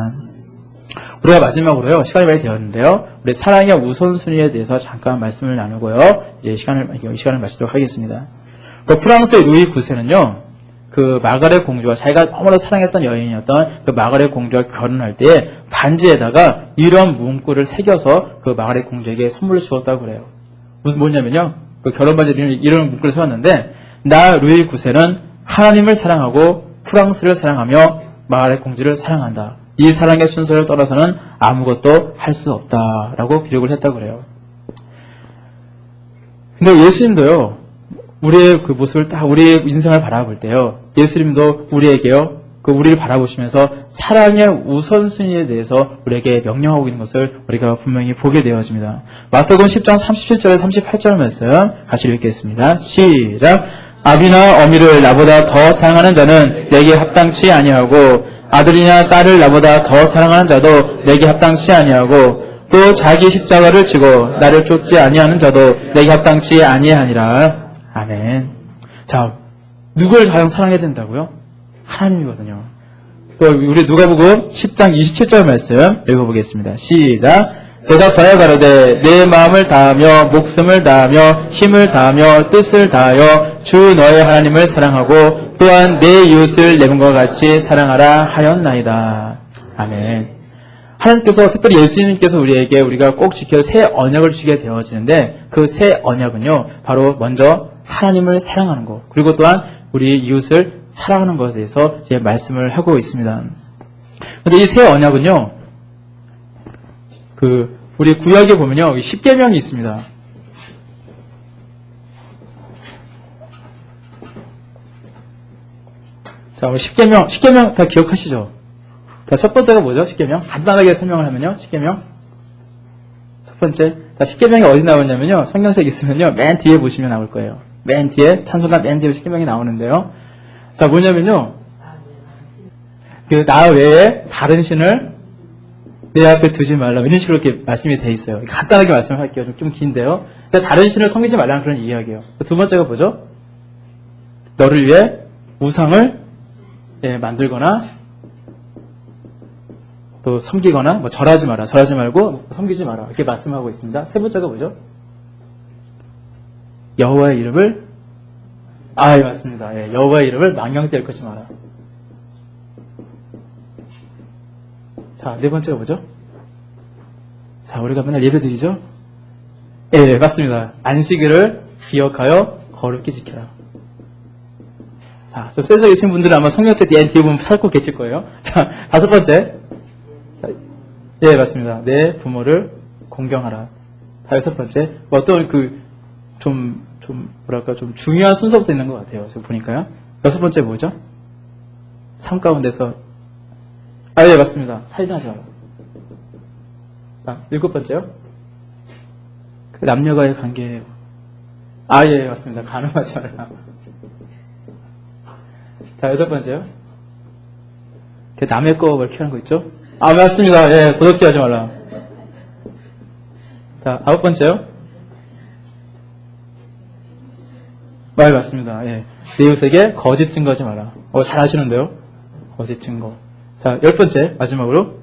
우리가 마지막으로요, 시간이 많이 되었는데요, 우리 사랑의 우선순위에 대해서 잠깐 말씀을 나누고요, 이제 이 시간을 마치도록 하겠습니다. 그 프랑스의 루이 9세는요, 그 마가렛 공주와 자기가 너무나 사랑했던 여인이었던 그 마가렛 공주와 결혼할 때 반지에다가 이런 문구를 새겨서 그 마가렛 공주에게 선물로 주었다고 그래요. 뭐냐면요, 그 결혼 반지에 이런 문구를 세웠는데, 나 루이 9세는 하나님을 사랑하고 프랑스를 사랑하며 마가렛 공주를 사랑한다. 이 사랑의 순서를 떠나서는 아무것도 할 수 없다라고 기록을 했다고 그래요. 근데 예수님도요, 우리의 그 모습을 딱, 우리의 인생을 바라볼 때요, 예수님도 우리에게요, 그 우리를 바라보시면서 사랑의 우선순위에 대해서 우리에게 명령하고 있는 것을 우리가 분명히 보게 되어집니다. 마태복음 10장 37절에 38절 말씀 같이 읽겠습니다. 시작. 아비나 어미를 나보다 더 사랑하는 자는 내게 합당치 아니하고 아들이나 딸을 나보다 더 사랑하는 자도 내게 합당치 아니하고 또 자기 십자가를 지고 나를 쫓지 아니하는 자도 내게 합당치 아니하니라. 아멘. 자, 누구를 가장 사랑해야 된다고요? 하나님이거든요. 또 우리 누가복음 10장 27절 말씀 읽어보겠습니다. 시작. 대답하여 가로되 내 마음을 다하며 목숨을 다하며 힘을 다하며 뜻을 다하여 주 너의 하나님을 사랑하고 또한 내 이웃을 내 몸과 같이 사랑하라 하였나이다. 아멘. 하나님께서 특별히 예수님께서 우리가 꼭 지켜야 새 언약을 주게 되어지는데 그 새 언약은요, 바로 먼저 하나님을 사랑하는 것, 그리고 또한 우리 이웃을 사랑하는 것에 대해서 이제 말씀을 하고 있습니다. 그런데 이 새 언약은요, 우리 구약에 보면요, 10계명이 있습니다. 자, 우리 10계명 다 기억하시죠? 자, 첫 번째가 뭐죠? 10계명? 간단하게 설명을 하면요, 10계명. 첫 번째. 자, 10계명이 어디 나오냐면요, 성경책 있으면요, 맨 뒤에 보시면 나올 거예요. 맨 뒤에, 찬송가 맨 뒤에 10계명이 나오는데요. 자, 뭐냐면요, 나 외에 다른 신을 내 앞에 두지 말라. 이런 식으로 이렇게 말씀이 돼 있어요. 간단하게 말씀을 할게요. 좀 긴데요. 다른 신을 섬기지 말라는 그런 이야기예요. 두 번째가 뭐죠? 너를 위해 우상을 만들거나 또 섬기거나 뭐 절하지 마라. 절하지 말고 섬기지 마라. 이렇게 말씀하고 있습니다. 세 번째가 뭐죠? 여호와의 이름을 맞습니다. 여호와의 이름을 망령되이 일컫지 마라. 자, 네 번째가 뭐죠? 자, 우리가 맨날 예배 드리죠? 예, 맞습니다. 안식일을 기억하여 거룩히 지켜라. 자, 저 세상에 계신 분들은 아마 성경책 뒤에 보면 찾고 계실 거예요. 자, 다섯 번째. 자, 예, 맞습니다. 내 부모를 공경하라. 자, 여섯 번째. 어떤 좀 중요한 순서부터 있는 것 같아요. 제가 보니까요. 여섯 번째 뭐죠? 삶 가운데서 예, 맞습니다. 살인하지 마라. 자, 일곱 번째요. 남녀와의 관계. 예, 맞습니다. 간음하지 마라. 자, 여덟 번째요. 남의 거 이렇게 하는 거 있죠? 맞습니다. 예, 도덕질 하지 말라. 자, 아홉 번째요. 맞습니다. 예. 내 이웃에게 거짓 증거하지 마라. 잘 하시는데요? 거짓 증거. 자, 열 번째, 마지막으로.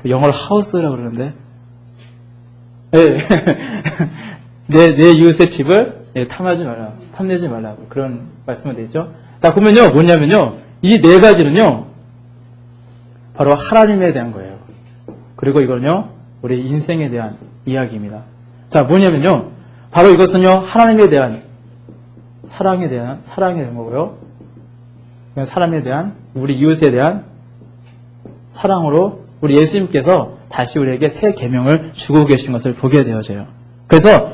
영어로 하우스라고 그러는데. 예. 내 이웃의 집을 탐하지 마라. 탐내지 말라. 그런 말씀이 되죠. 자, 보면요, 뭐냐면요. 이 네 가지는요, 바로 하나님에 대한 거예요. 그리고 이거는요, 우리 인생에 대한 이야기입니다. 자, 뭐냐면요. 바로 이것은요, 하나님에 대한 사랑에 대한 거고요. 사람에 대한, 우리 이웃에 대한 사랑으로 우리 예수님께서 다시 우리에게 새 계명을 주고 계신 것을 보게 되어져요. 그래서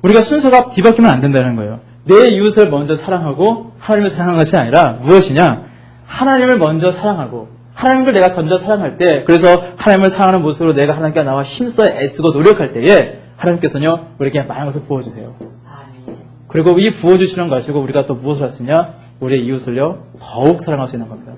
우리가 순서가 뒤바뀌면 안 된다는 거예요. 내 이웃을 먼저 사랑하고 하나님을 사랑하는 것이 아니라 무엇이냐? 하나님을 먼저 사랑하고 하나님을 내가 먼저 사랑할 때, 그래서 하나님을 사랑하는 모습으로 내가 하나님께 나와 힘써 애쓰고 노력할 때에 하나님께서는요, 우리에게 많은 것을 부어주세요. 그리고 이 부어주시는 것 가지고 우리가 또 무엇을 할 수 있냐? 우리의 이웃을요, 더욱 사랑할 수 있는 겁니다.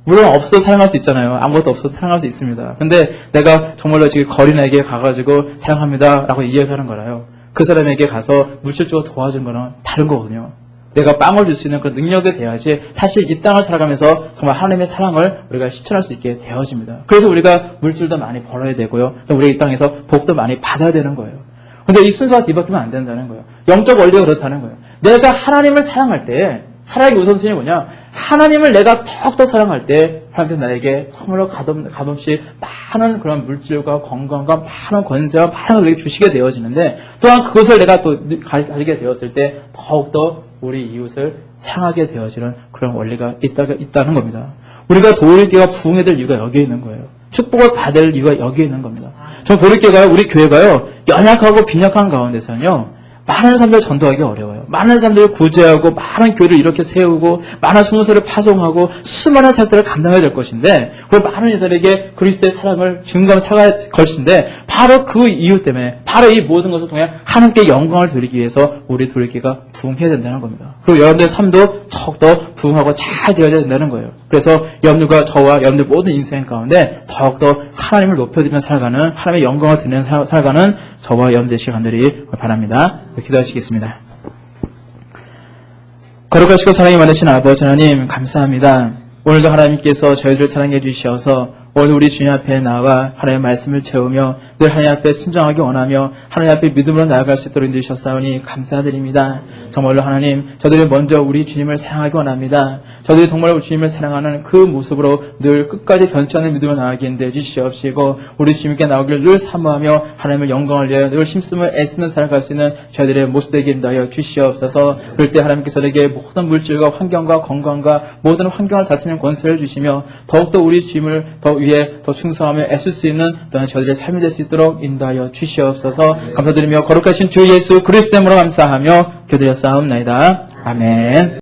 물론 없어도 사랑할 수 있잖아요. 아무것도 없어도 사랑할 수 있습니다. 근데 내가 정말로 지금 거린에게 가가지고 사랑합니다 라고 이야기하는 거라요. 그 사람에게 가서 물질적으로 도와준 거는 다른 거거든요. 내가 빵을 줄 수 있는 그런 능력이 돼야지 사실 이 땅을 살아가면서 정말 하나님의 사랑을 우리가 실천할 수 있게 되어집니다. 그래서 우리가 물질도 많이 벌어야 되고요. 우리가 이 땅에서 복도 많이 받아야 되는 거예요. 근데 이 순서가 뒤바뀌면 안 된다는 거예요. 영적 원리가 그렇다는 거예요. 내가 하나님을 사랑할 때 사랑의 우선순위는 뭐냐? 하나님을 내가 더욱더 사랑할 때 하나님께서 나에게 정말로 값없이 많은 그런 물질과 건강과 많은 권세와 많은 것을 주시게 되어지는데 또한 그것을 내가 또 가지게 되었을 때 더욱더 우리 이웃을 사랑하게 되어지는 그런 원리가 있다는 겁니다. 우리가 도울교회가 부흥해야 될 이유가 여기에 있는 거예요. 축복을 받을 이유가 여기에 있는 겁니다. 전 도울교회가요, 우리 교회가요, 연약하고 빈약한 가운데서는요, 많은 사람들 전도하기 어려워요. 많은 사람들을 구제하고 많은 교회를 이렇게 세우고 많은 성도들을 파송하고 수많은 사역들을 감당해야 될 것인데 그 많은 이들에게 그리스도의 사랑을 증거하며 살아갈 것인데 바로 그 이유 때문에 바로 이 모든 것을 통해 하나님께 영광을 돌리기 위해서 우리 도울교회가 부흥해야 된다는 겁니다. 그리고 여러분들의 삶도 더욱더 부흥하고 잘 되어야 된다는 거예요. 그래서 여러분들과 저와 여러분들 모든 인생 가운데 더욱더 하나님을 높여드리며 살아가는 하나님의 영광을 드리며 살아가는 저와 여러분들의 시간들이 바랍니다. 기도하시겠습니다. 거룩하시고 사랑이 많으신 아버지 하나님 감사합니다. 오늘도 하나님께서 저희들을 사랑해 주시어서 오늘 우리 주님 앞에 나와 하나님의 말씀을 채우며 늘 하나님 앞에 순종하기 원하며 하나님 앞에 믿음으로 나아갈 수 있도록 인도주셨사오니 감사드립니다. 정말로 하나님 저들이 먼저 우리 주님을 사랑하기 원합니다. 저들이 정말 우리 주님을 사랑하는 그 모습으로 늘 끝까지 변치 않는 믿음으로 나아가게 인도해 주시옵시고 우리 주님께 나오기를 늘 사모하며 하나님의 영광을 위하여 늘 힘쓰며 애쓰며 살아갈 수 있는 저희들의 모습 되게 인도하여 주시옵소서. 그럴 때 하나님께서 저에게 모든 물질과 환경과 건강과 모든 환경을 다스리는 권세를 주시며 더욱더 우리 주님을 더 위해 더 충성하며 애쓸 수 있는 또한 저희들의 삶이 될 수 있도록 인도하여 주시옵소서. 감사드리며 거룩하신 주 예수 그리스도 이름으로 감사하며 기도드렸사옵나이다. 아멘.